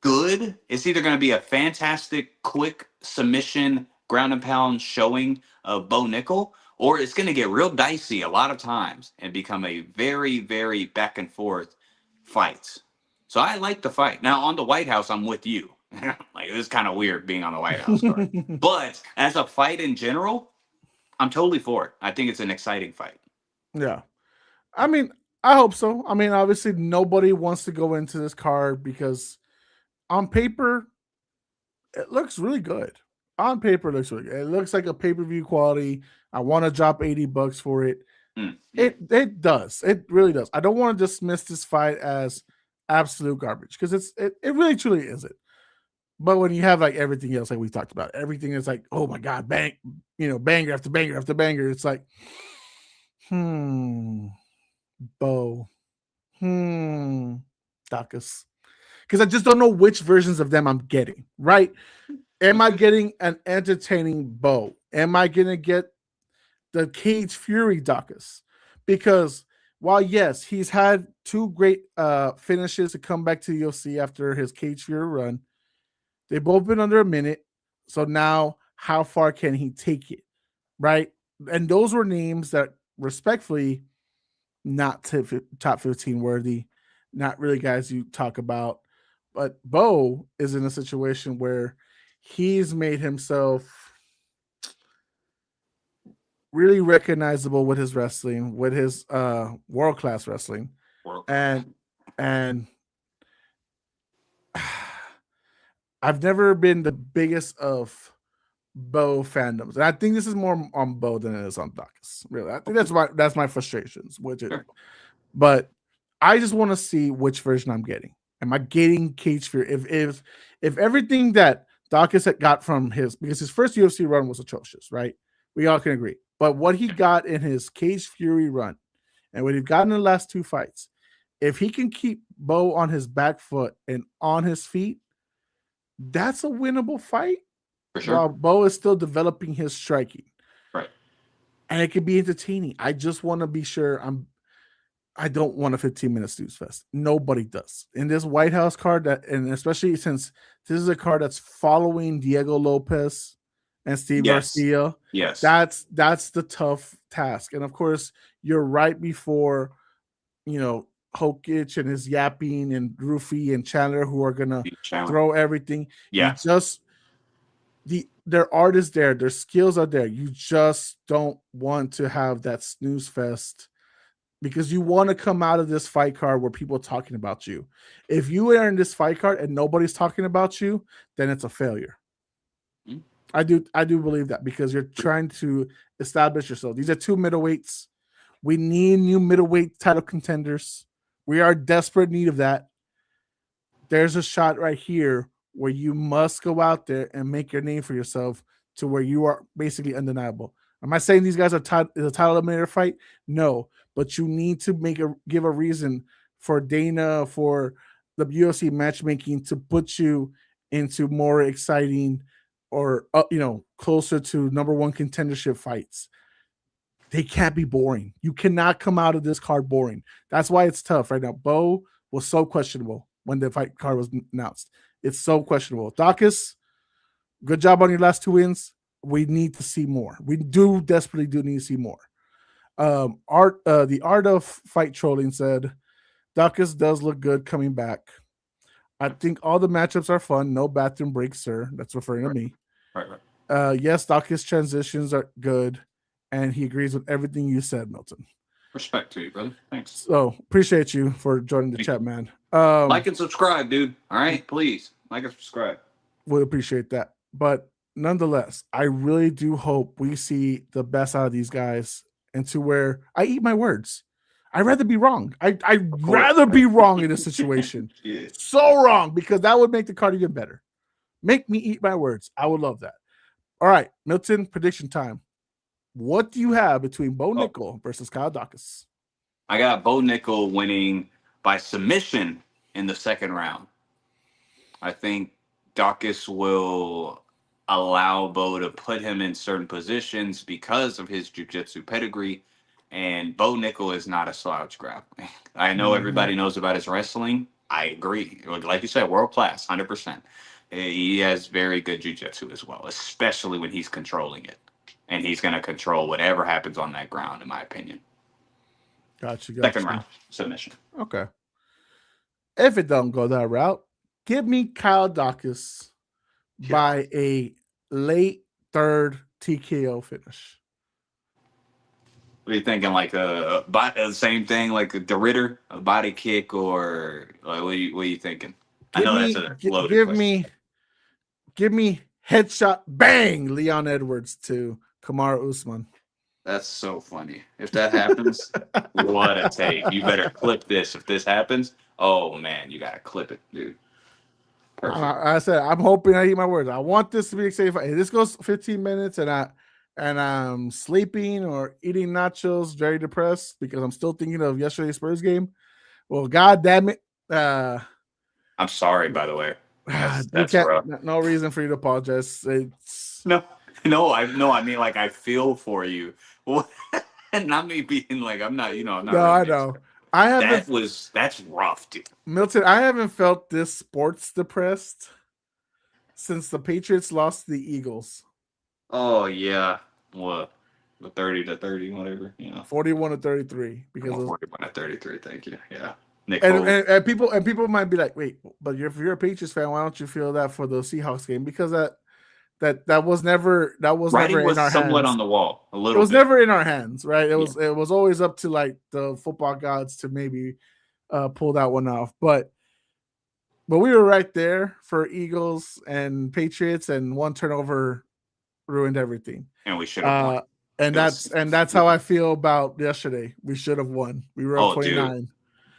good. It's either going to be a fantastic, quick submission, ground and pound showing of Bo Nickel, or it's going to get real dicey a lot of times and become a very, very back and forth fight. So I like the fight. Now on the White House, I'm with you. Like it was kind of weird being on the White House card, but as a fight in general, I'm totally for it. I think it's an exciting fight. Yeah. I mean, I hope so. I mean, obviously nobody wants to go into this card because on paper it looks really good. On paper it looks really good. It looks like a pay-per-view quality. I want to drop $80 for it. Yeah. It does. It really does. I don't want to dismiss this fight as absolute garbage because it really truly isn't. But when you have like everything else, like we talked about, everything is like, oh my god, banger after banger after banger. It's like, Bo, Dacus, because I just don't know which versions of them I'm getting. Right? Am I getting an entertaining Bo? Am I gonna get the Cage Fury Dacus? Because while yes, he's had 2 great finishes to come back to the UFC after his Cage Fury run, they've both been under a minute. So now, how far can he take it? Right? And those were names that, respectfully, not top 15 worthy, not really guys you talk about. But Bo is in a situation where he's made himself really recognizable with his wrestling, with his world class wrestling, World class. and I've never been the biggest of Bo fandoms, and I think this is more on Bo than it is on Dawkins. Really, I think that's my frustrations with it. Sure. But I just want to see which version I'm getting. Am I getting Cage Fury? If everything that Dawkins had got from his, because his first UFC run was atrocious, right? We all can agree. But what he got in his Cage Fury run, and what he got in the last two fights, if he can keep Bo on his back foot and on his feet, that's a winnable fight. For sure. While Bo is still developing his striking, Right. and it could be entertaining. I just want to be sure I don't want a 15-minute snooze fest. Nobody does. In this White House card, that, and especially since this is a card that's following Diego Lopez and Steve Garcia. Yes. That's the tough task. And of course, you're right before, Hokic and his yapping and Rufy and Chandler, who are gonna throw everything. Yeah. Their art is there, their skills are there. You just don't want to have that snooze fest, because you want to come out of this fight card where people are talking about you. If you are in this fight card and nobody's talking about you, then it's a failure. Mm-hmm. I do believe that, because you're trying to establish yourself. These are two middleweights. We need new middleweight title contenders. We are in desperate need of that. There's a shot right here where you must go out there and make your name for yourself to where you are basically undeniable. Am I saying these guys are is a title eliminator fight? No, but you need to give a reason for Dana, for the UFC matchmaking, to put you into more exciting or closer to number one contendership fights. They can't be boring. You cannot come out of this card boring. That's why it's tough right now. Bo was so questionable when the fight card was announced. It's so questionable. Dawkins, good job on your last two wins. We need to see more. We desperately need to see more. The art of fight trolling said, Dawkins does look good coming back. I think all the matchups are fun. No bathroom breaks, sir. That's referring to me. Right. Yes, Dawkins transitions are good, and he agrees with everything you said, Milton. Respect to you, brother. Thanks. So appreciate you for joining the chat, man. Like and subscribe, dude. All right, please like and subscribe. Would appreciate that. But nonetheless, I really do hope we see the best out of these guys, and to where I eat my words. I'd rather be wrong. I'd rather be wrong in this situation. Yeah. So wrong, because that would make the card even better. Make me eat my words. I would love that. All right, Milton, prediction time. What do you have between Bo Nickel versus Kyle Dawkins? I got Bo Nickel winning by submission in the second round. I think Dawkins will allow Bo to put him in certain positions because of his jiu-jitsu pedigree. And Bo Nickel is not a slouch grappler. I know everybody knows about his wrestling. I agree. Like you said, world class, 100%. He has very good jiu-jitsu as well, especially when he's controlling it. And he's going to control whatever happens on that ground, in my opinion. Gotcha. Second round, submission. Okay. If it don't go that route, give me Kyle Dawkins by a late third TKO finish. What are you thinking? Like the same thing, like the Ritter, a body kick, or like, what are you thinking? I know that's a loaded question. Give me headshot, bang, Leon Edwards to Kamaru Usman. That's so funny. If that happens, what a take. You better clip this. If this happens, oh man, you gotta clip it, dude. Perfect. I said I'm hoping I eat my words. I want this to be exciting. If this goes 15 minutes and I'm sleeping or eating nachos, very depressed because I'm still thinking of yesterday's Spurs game. Well, God damn it. I'm sorry, by the way. That's rough. No reason for you to apologize. I mean, like, I feel for you. And not me being like, I'm not, I'm not. No, I know. That's rough, dude. Milton, I haven't felt this sports depressed since the Patriots lost to the Eagles. Oh, yeah. What? the 30-30, whatever. 41-33 because of, 41-33. Thank you. Yeah. Nick and, Foles. and people might be like, wait, but if you're a Patriots fan, why don't you feel that for the Seahawks game? Because that was never Writing in was our somewhat hands. on the wall a It little was bit. never in our hands, right? It was always up to like the football gods to maybe pull that one off. But we were right there for Eagles and Patriots, and one turnover ruined everything. And we should have won. And that's how I feel about yesterday. We should have won. We were up 29. Dude.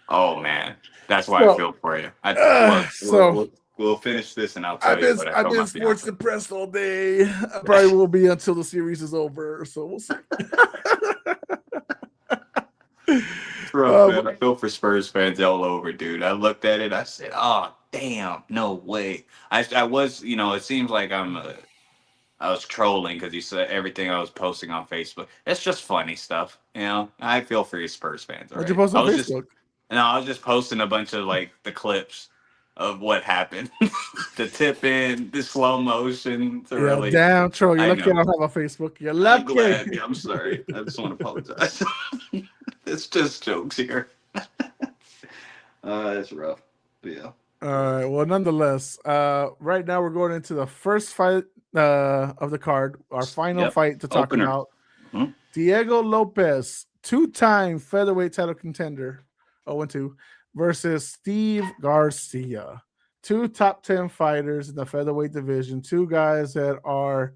Oh man, that's why I feel for you. We'll finish this, and I'll tell you what I I've been sports depressed all day. I probably will be until the series is over. So we'll see. Man, I feel for Spurs fans all over, dude. I looked at it. I said, "Oh, damn, no way." I was, it seems like I was trolling because you said everything I was posting on Facebook. It's just funny stuff, I feel for you Spurs fans. What'd you post on Facebook? I was just posting a bunch of like the clips of what happened, the tip in, the slow motion. Damn, troll. You're lucky I don't have a Facebook. You're lucky. I'm sorry. I just want to apologize. It's just jokes here. It's rough. But yeah. All right. Well, nonetheless, right now we're going into the first fight of the card, our final fight to talk about. Mm-hmm. Diego Lopez, 2-time featherweight title contender, 0-2, versus Steve Garcia, 2 top 10 fighters in the featherweight division, 2 guys that are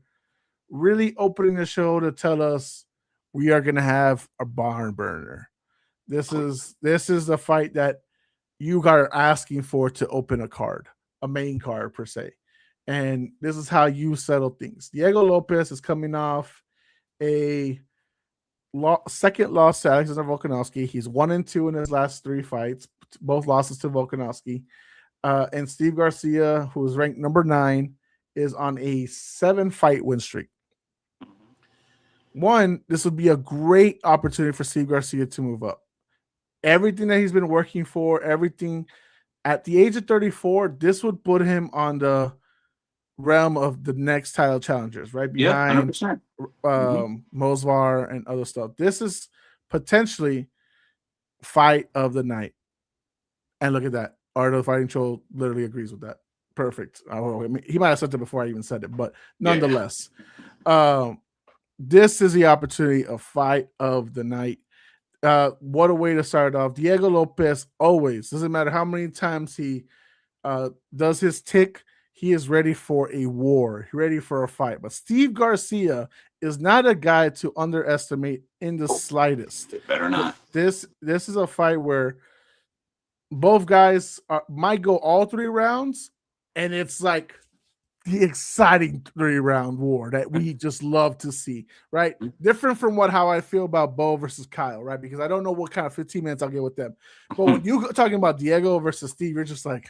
really opening the show to tell us we are going to have a barn burner. This is the fight that you are asking for to open a card, a main card per se. And this is how you settle things. Diego Lopez is coming off a second loss to Alexander Volkanovski. He's 1-2 in his last 3 fights, both losses to Volkanovski. And Steve Garcia, who is ranked number 9, is on a 7-fight win streak. This would be a great opportunity for Steve Garcia to move up. Everything that he's been working for, everything at the age of 34, this would put him on the realm of the next title challengers, right behind Mosvar and other stuff. This is potentially fight of the night. And look at that. Art of Fighting Troll literally agrees with that. Perfect. I mean, he might have said it before I even said it, but nonetheless, this is the opportunity of fight of the night. What a way to start off. Diego Lopez always, doesn't matter how many times he does his tick, he is ready for a war, ready for a fight. But Steve Garcia is not a guy to underestimate in the slightest. Better not. This is a fight where both guys might go all 3 rounds, and it's like the exciting 3-round war that we just love to see, right? Different from how I feel about Bo versus Kyle, right? Because I don't know what kind of 15 minutes I'll get with them. But when you're talking about Diego versus Steve, you're just like,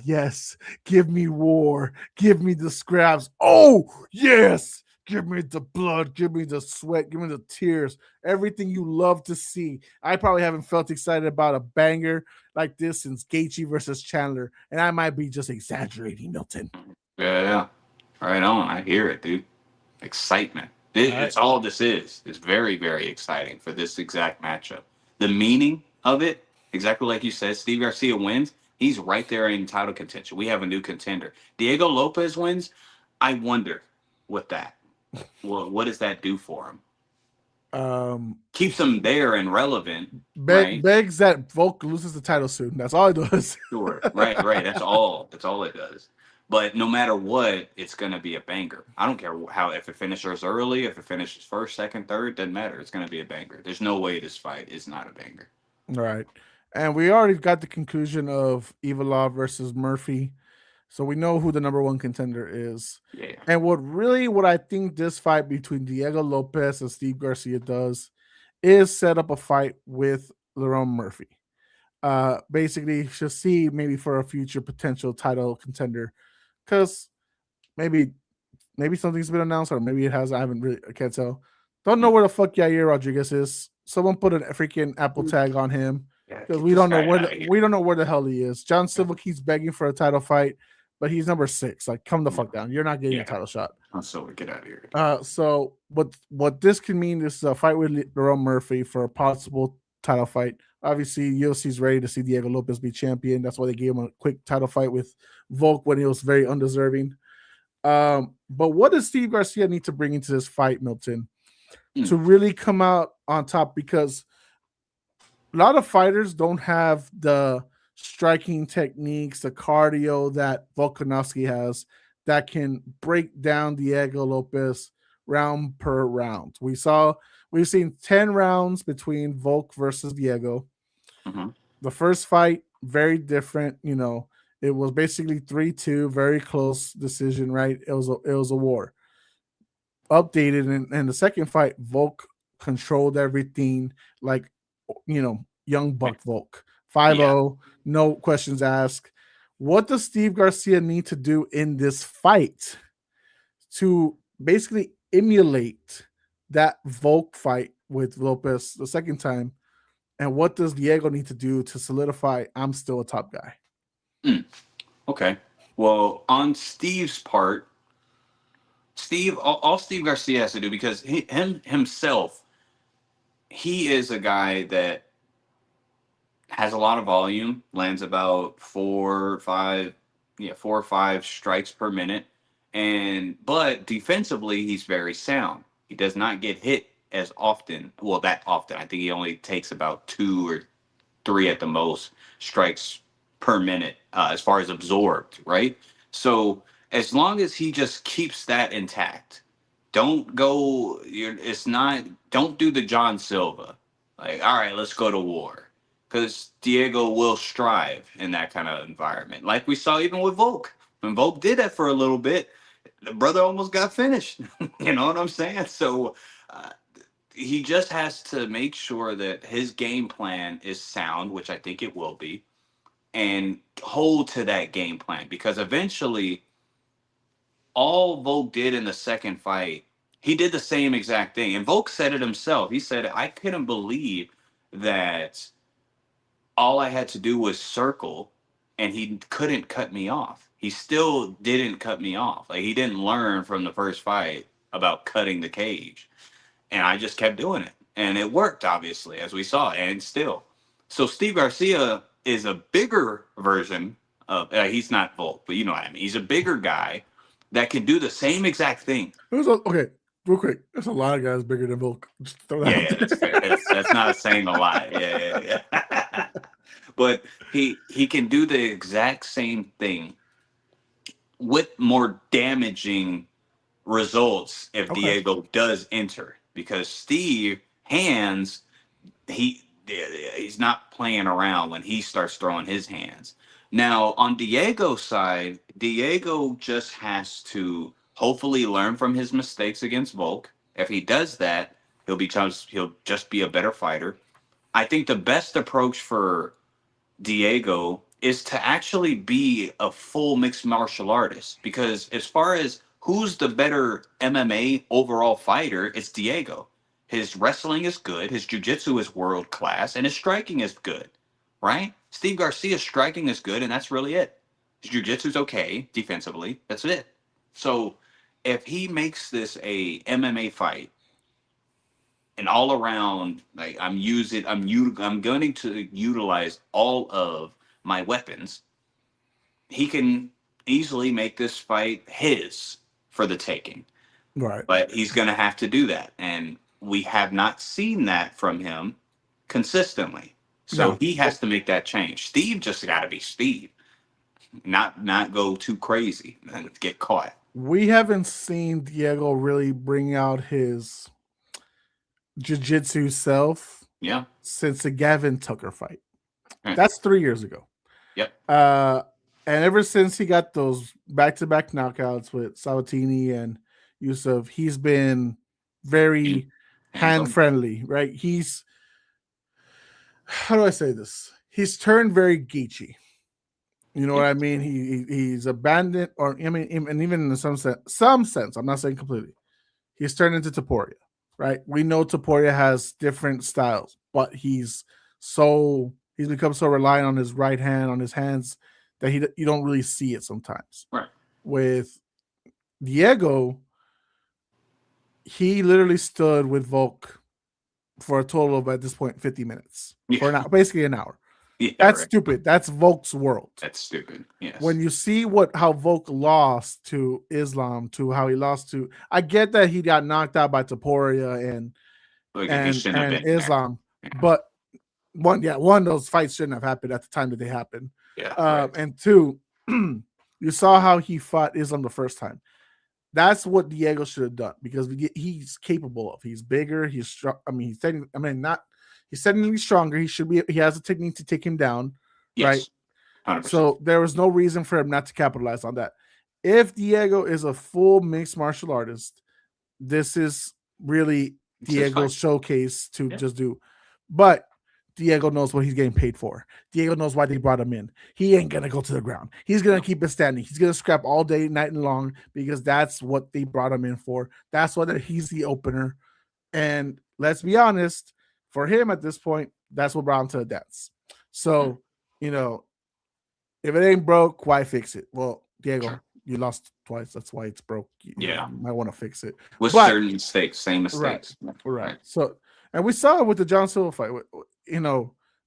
yes, give me war, give me the scraps. Oh, yes, give me the blood, give me the sweat, give me the tears, everything you love to see. I probably haven't felt excited about a banger like this since Gaethje versus Chandler, and I might be just exaggerating, Milton. Yeah. Right on. I hear it, dude. Excitement. It's all this is. It's very, very exciting for this exact matchup. The meaning of it, exactly like you said, Steve Garcia wins. He's right there in title contention. We have a new contender. Diego Lopez wins. I wonder what does that do for him? Keeps him there and relevant. Begs that Volk loses the title soon. That's all it does. Sure. Right. That's all it does. But no matter what, it's going to be a banger. I don't care if it finishes early, if it finishes first, second, third, doesn't matter. It's going to be a banger. There's no way this fight is not a banger. Right. And we already got the conclusion of Evilov versus Murphy. So we know who the number 1 contender is. Yeah. And what I think this fight between Diego Lopez and Steve Garcia does is set up a fight with Lerone Murphy. Basically, she'll see maybe for a future potential title contender. Because maybe something's been announced, or maybe it has. I can't tell. Don't know where the fuck Yair Rodriguez is. Someone put a freaking Apple tag on him. Because we don't know where the hell he is. John Silva keeps begging for a title fight, but he's number 6. Like, come the fuck down. You're not getting a title shot. So get out of here. So what this can mean is a fight with Lerone Murphy for a possible title fight. Obviously, UFC's ready to see Diego Lopez be champion. That's why they gave him a quick title fight with Volk when he was very undeserving. But what does Steve Garcia need to bring into this fight, Milton, to really come out on top? Because a lot of fighters don't have the striking techniques, the cardio that Volkanovski has that can break down Diego Lopez round per round. We've seen 10 rounds between Volk versus Diego. Mm-hmm. The first fight, very different. It was basically 3-2, very close decision, right? It was a war. Updated in the second fight, Volk controlled everything like, young buck Volk. 5-0, no questions asked. What does Steve Garcia need to do in this fight to basically emulate that Volk fight with Lopez the second time? And what does Diego need to do to solidify I'm still a top guy? Okay. Well, on Steve's part, all Steve Garcia has to do, because himself, he is a guy that has a lot of volume, lands about 4 or 5 strikes per minute, but defensively he's very sound. He does not get hit as often. Well, that often. I think he only takes about 2 or 3 at the most strikes per minute as far as absorbed, right? So as long as he just keeps that intact, don't do the John Silva. Like, all right, let's go to war. Because Diego will strive in that kind of environment. Like we saw even with Volk. When Volk did that for a little bit, the brother almost got finished. You know what I'm saying? So he just has to make sure that his game plan is sound, which I think it will be, and hold to that game plan. Because eventually, all Volk did in the second fight, he did the same exact thing. And Volk said it himself. He said, I couldn't believe that all I had to do was circle and he couldn't cut me off. He still didn't cut me off. Like, he didn't learn from the first fight about cutting the cage. And I just kept doing it. And it worked, obviously, as we saw, and still. So Steve Garcia is a bigger version of, he's not Volk, but you know what I mean. He's a bigger guy that can do the same exact thing. Okay, real quick. There's a lot of guys bigger than Volk. Just throw that Yeah, that's fair. That's not saying a lot. Yeah. But he can do the exact same thing with more damaging results if Diego does enter. Because Steve hands, he's not playing around when he starts throwing his hands. Now, on Diego's side, Diego just has to hopefully learn from his mistakes against Volk. If he does that, he'll just be a better fighter. I think the best approach for Diego is to actually be a full mixed martial artist, because as far as who's the better MMA overall fighter, it's Diego. His wrestling is good, his jiu-jitsu is world class, and his striking is good, right? Steve Garcia's striking is good, and that's really it. His jiu-jitsu's okay defensively. That's it. So if he makes this a MMA fight, and all around, like, I'm going to utilize all of my weapons, he can easily make this fight his for the taking. Right. But he's going to have to do that. And we have not seen that from him consistently. So he has to make that change. Steve just got to be Steve. Not go too crazy and get caught. We haven't seen Diego really bring out his jiu-jitsu self since the Gavin Tucker fight. That's 3 years ago. Yep. And ever since he got those back-to-back knockouts with Sabatini and Yusuf, he's been very hand-friendly, right? How do I say this? He's turned very Geechee. You know what I mean? He's abandoned, or I mean, and even in some sense, I'm not saying completely, he's turned into Topuria, right? We know Topuria has different styles, but he's become so reliant on his right hand, on his hands, that you don't really see it sometimes. Right. With Diego, he literally stood with Volk for a total of, at this point, 50 minutes. For an hour, basically an hour. Yeah, that's right. stupid. That's Volk's world. That's stupid. Yes. When you see how Volk lost to Islam, to how he lost to, I get that he got knocked out by Taporia and Islam, but one of those fights shouldn't have happened at the time that they happened. Yeah. Right. And two, you saw how he fought Islam the first time. That's what Diego should have done, because he's capable of. He's bigger. He's strong. I mean, he's technically stronger. He has a technique to take him down. Yes. Right. 100%. So there was no reason for him not to capitalize on that. If Diego is a full mixed martial artist, this is really Diego's showcase to just do. But Diego knows what he's getting paid for. Diego knows why they brought him in. He ain't going to go to the ground. He's going to keep it standing. He's going to scrap all day, night and long, because that's what they brought him in for. That's why he's the opener. And let's be honest, for him at this point, that's what brought him to the dance. So, if it ain't broke, why fix it? Well, Diego, you lost twice. That's why it's broke. You might want to fix it. With certain mistakes, same mistakes. Right. So, and we saw it with the John Silva fight.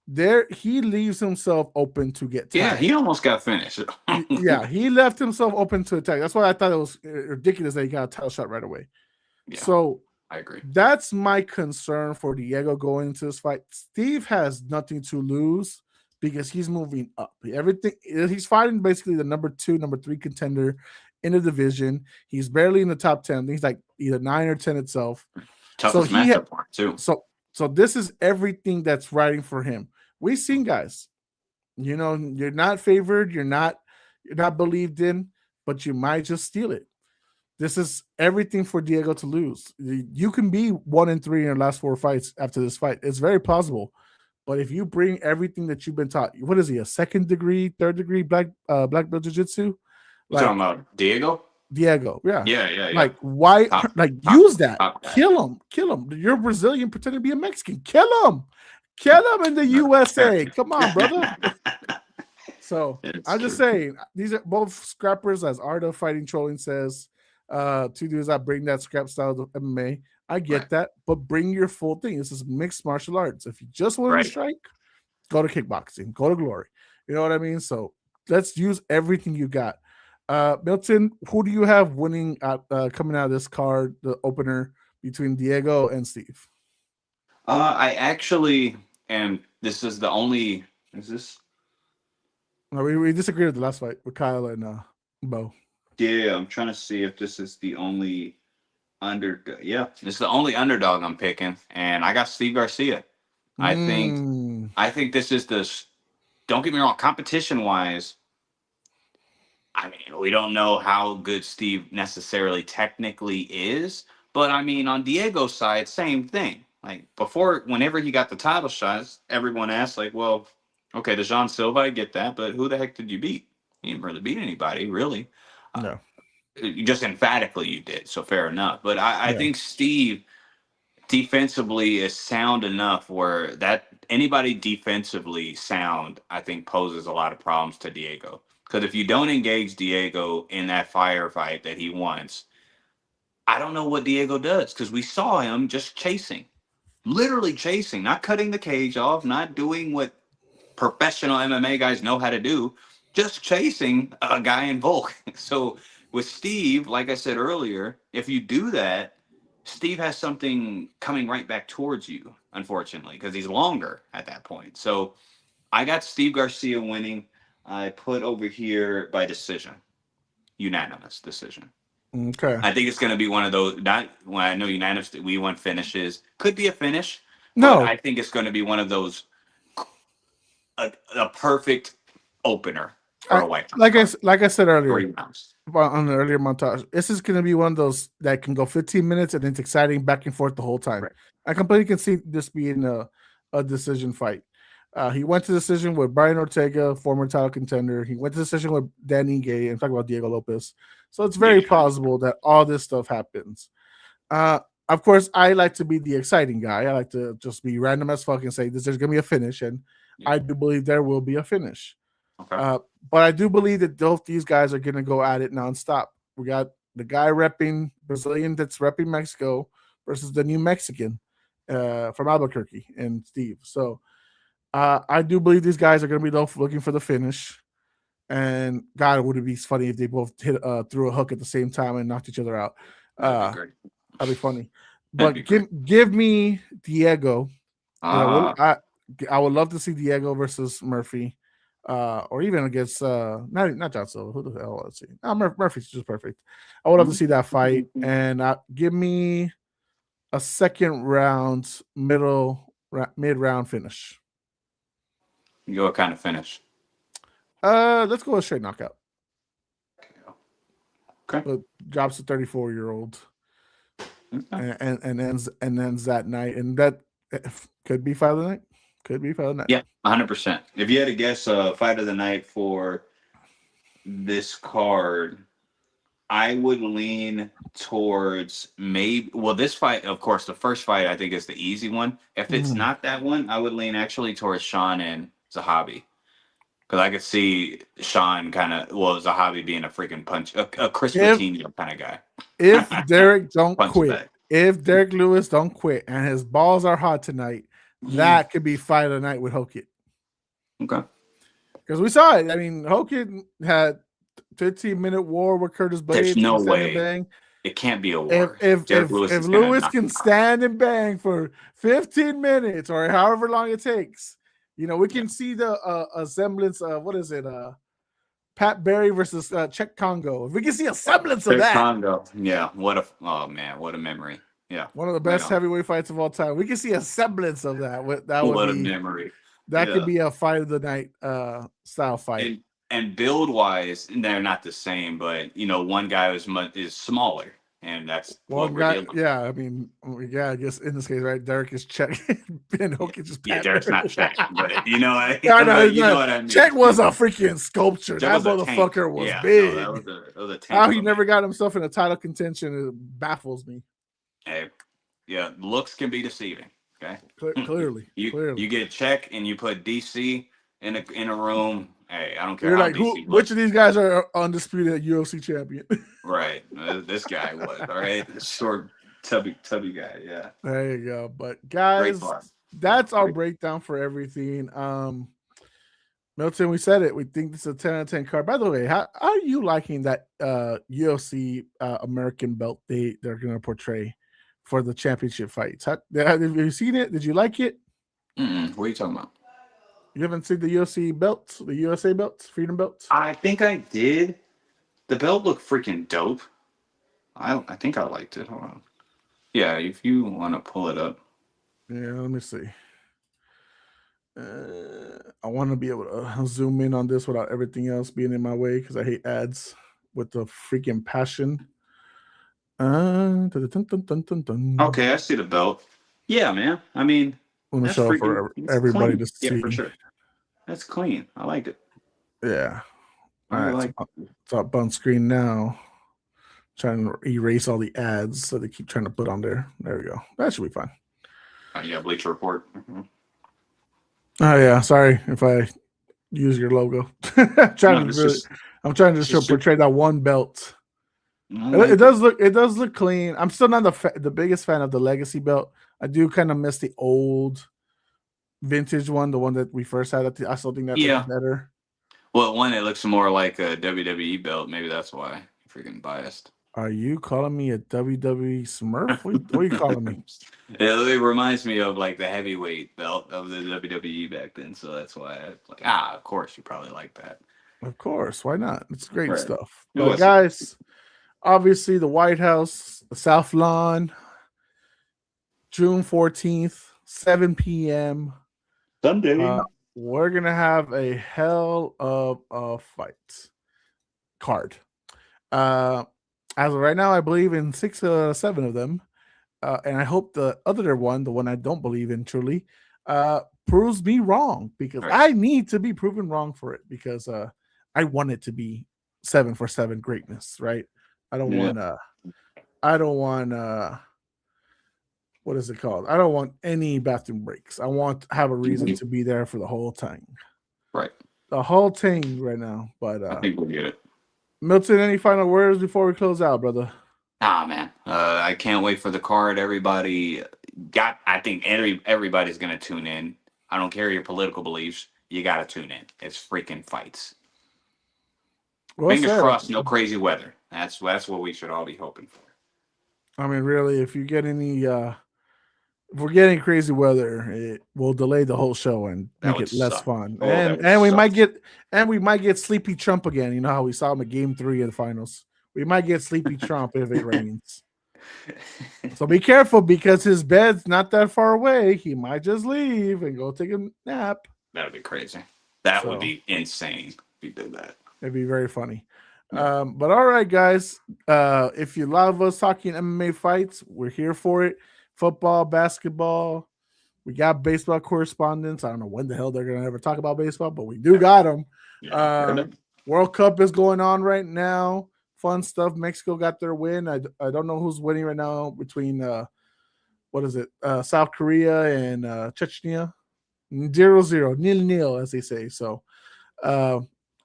There he leaves himself open to get tagged. Yeah, he almost got finished. He left himself open to attack. That's why I thought it was ridiculous that he got a title shot right away. Yeah, so I agree. That's my concern for Diego going into this fight. Steve has nothing to lose because he's moving up. He's fighting basically the number 2, number 3 contender in the division. He's barely in the top 10. He's like either 9 or 10 itself. Toughest matchup for him too. So this is everything that's riding for him. We've seen guys, you're not favored, you're not believed in, but you might just steal it. This is everything for Diego to lose. You can be 1-3 in your last 4 fights after this fight. It's very plausible. But if you bring everything that you've been taught, what is he, a 2nd degree, 3rd degree black belt jiu-jitsu? Talking about Diego? Diego, yeah. Yeah. Like, why? Use that. Kill him. You're Brazilian, pretend to be a Mexican. Kill him in the USA. Come on, brother. So I'm just saying, these are both scrappers, as Art of Fighting Trolling says. 2 dudes that bring that scrap style to MMA. I get that, but bring your full thing. This is mixed martial arts. If you just want to strike, go to kickboxing, go to Glory. You know what I mean? So let's use everything you got. Milton, who do you have winning coming out of this card, the opener between Diego and Steve? I actually, and this is the only. Is this? No, we disagreed with the last fight with Kyle and Bo. Yeah, I'm trying to see if this is the only underdog. Yeah, this is the only underdog I'm picking, and I got Steve Garcia. I think this is the. Don't get me wrong, competition wise. I mean, we don't know how good Steve necessarily technically is, but I mean, on Diego's side, same thing. Like whenever he got the title shots, everyone asked, like, well, okay, the Jean Silva, I get that, but who the heck did you beat? You didn't really beat anybody, really. No. Just emphatically you did, so fair enough. But I think Steve defensively is sound enough where that anybody defensively sound, I think, poses a lot of problems to Diego. Because if you don't engage Diego in that firefight that he wants, I don't know what Diego does, because we saw him just chasing, literally chasing, not cutting the cage off, not doing what professional MMA guys know how to do, just chasing a guy in Volk. So with Steve, like I said earlier, if you do that, Steve has something coming right back towards you, unfortunately, because he's longer at that point. So I got Steve Garcia winning. I put over here by decision, unanimous decision. Okay. I think it's going to be one of those. Not when I know unanimous. We want finishes. Could be a finish. No, I think it's going to be one of those. A perfect opener for a white. Like I said earlier on the earlier montage, this is going to be one of those that can go 15 minutes and it's exciting back and forth the whole time. Right. I completely can see this being a decision fight. He went to decision with Brian Ortega, former title contender. He went to decision with Danny Gay, and talk about Diego Lopez. So it's very plausible that all this stuff happens. Of course, I like to be the exciting guy. I like to just be random as fuck and say there's going to be a finish, and I do believe there will be a finish. Okay. But I do believe that both these guys are going to go at it nonstop. We got the guy repping Brazilian that's repping Mexico versus the new Mexican from Albuquerque and Steve. So I do believe these guys are going to be looking for the finish. And God, would it be funny if they both hit threw a hook at the same time and knocked each other out? That'd be great. That'd be funny. That'd But be give me Diego. great. I would love to see Diego versus Murphy, or even against not John Silva. Who the hell? Let's see. Murphy's just perfect. I would love to see that fight, and give me a second round, mid round finish. You go what kind of finish? Let's go with straight knockout. Okay. But drops a 34-year-old, and ends that night, and that could be fight of the night. Could be fight of the night. Yeah, 100%. If you had to guess fight of the night for this card, I would lean towards maybe. Well, this fight, of course, the first fight I think is the easy one. If it's not that one, I would lean actually towards Sean and Zahabi. Because I could see Sean Zahabi being a freaking a Chris Patino kind of guy. If Derek don't quit, if Derek Lewis don't quit, and his balls are hot tonight, that could be fight of the night with Hokit. Okay. Because we saw it. I mean, Hokit had 15-minute war with Curtis Blades. There's no way. Bang. It can't be a war. If Lewis can stand and bang for 15 minutes or however long it takes, we can see the a semblance of what is it? Pat Barry versus Czech Congo. If we can see a semblance of that. Congo. Yeah. What a memory. Yeah. One of the best heavyweight fights of all time. We can see a semblance of that. What a memory. That could be a fight of the night style fight. And build wise, they're not the same, but one guy is smaller. And that's one guy. Yeah, I mean, I guess in this case, right? Derek is Czech, and Hokit just Derek's not Czech, but you know what I mean. Czech was a freaking sculpture. That motherfucker was big. No, that was a tank. How he never got himself in a title contention, it baffles me. Hey, yeah, looks can be deceiving. Okay, clearly, you get Czech and you put DC in a room. Hey, I don't care. You're like, which of these guys are undisputed UFC champion? Right. This guy was, all right. This short, tubby guy. Yeah. There you go. But guys, that's our breakdown for everything. Milton, we said it. We think this is a 10 out of 10 card. By the way, how are you liking that UFC American belt they're going to portray for the championship fights? Have you seen it? Did you like it? What are you talking about? You haven't seen the UFC belts, the USA belts, Freedom belts? I think I did. The belt looked freaking dope. I think I liked it. Hold on. Yeah, if you want to pull it up. Yeah, let me see. I want to be able to zoom in on this without everything else being in my way because I hate ads with the freaking passion. Okay, I see the belt. Yeah, man. I mean, I'm going to show for everybody to see. Yeah, for sure. That's clean. I like it. Yeah. All right. It's up on screen now. Trying to erase all the ads so they keep trying to put on there. There we go. That should be fine. Yeah, Bleacher Report. Oh yeah. Sorry if I use your logo. I'm trying to just portray that one belt. It does look clean. I'm still not the biggest fan of the Legacy belt. I do kind of miss the old vintage one, the one that we first had. I still think that's better. Well, one, it looks more like a WWE belt. Maybe that's why you're freaking biased. Are you calling me a WWE Smurf? What are you calling me? It reminds me of like the heavyweight belt of the WWE back then. So that's why I'm like, of course you probably like that. Of course. Why not? It's great stuff. But guys, obviously the White House, the South Lawn, June 14th, 7 p.m. Sunday. We're going to have a hell of a fight card. As of right now, I believe in 6 or 7 of them. And I hope the other one, the one I don't believe in truly, proves me wrong because I need to be proven wrong for it because I want it to be 7-for-7 greatness, right? I don't want what is it called? I don't want any bathroom breaks. I want to have a reason to be there for the whole time. Right. the whole team right now. But I think we'll get it. Milton, any final words before we close out, brother? Ah, man. I can't wait for the card. I think everybody's going to tune in. I don't care your political beliefs. You got to tune in. It's freaking fights. Well Fingers said. crossed, no crazy weather. That's what we should all be hoping for. I mean, really, if you get any, if we're getting crazy weather, it will delay the whole show and That make would it less suck. fun. Oh, that would And suck. we might get Sleepy Trump again. You know how we saw him at Game 3 of the finals. We might get Sleepy Trump if it rains. So be careful because his bed's not that far away. He might just leave and go take a nap. That would be crazy. That would be insane if he did that. It'd be very funny. Yeah. But all right, guys. If you love us talking MMA fights, we're here for it. Football, basketball. We got baseball correspondents. I don't know when the hell they're gonna ever talk about baseball, but we do got them. Yeah. World Cup is going on right now. Fun stuff. Mexico got their win. I don't know who's winning right now between South Korea and Chechnya. 0-0, 0-0, as they say. So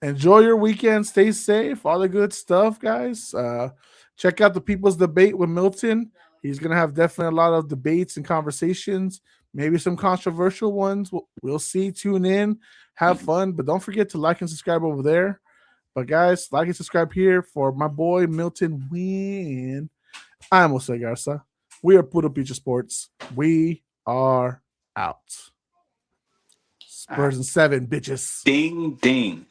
enjoy your weekend. Stay safe. All the good stuff, guys. Check out the People's Debate with Milton. He's going to have definitely a lot of debates and conversations, maybe some controversial ones. We'll see. Tune in. Have fun. But don't forget to like and subscribe over there. But, guys, like and subscribe here for my boy Milton Win. I'm Jose Garza. We are Puro Pinche Sports. We are out. Spurs and 7, bitches. Ding, ding.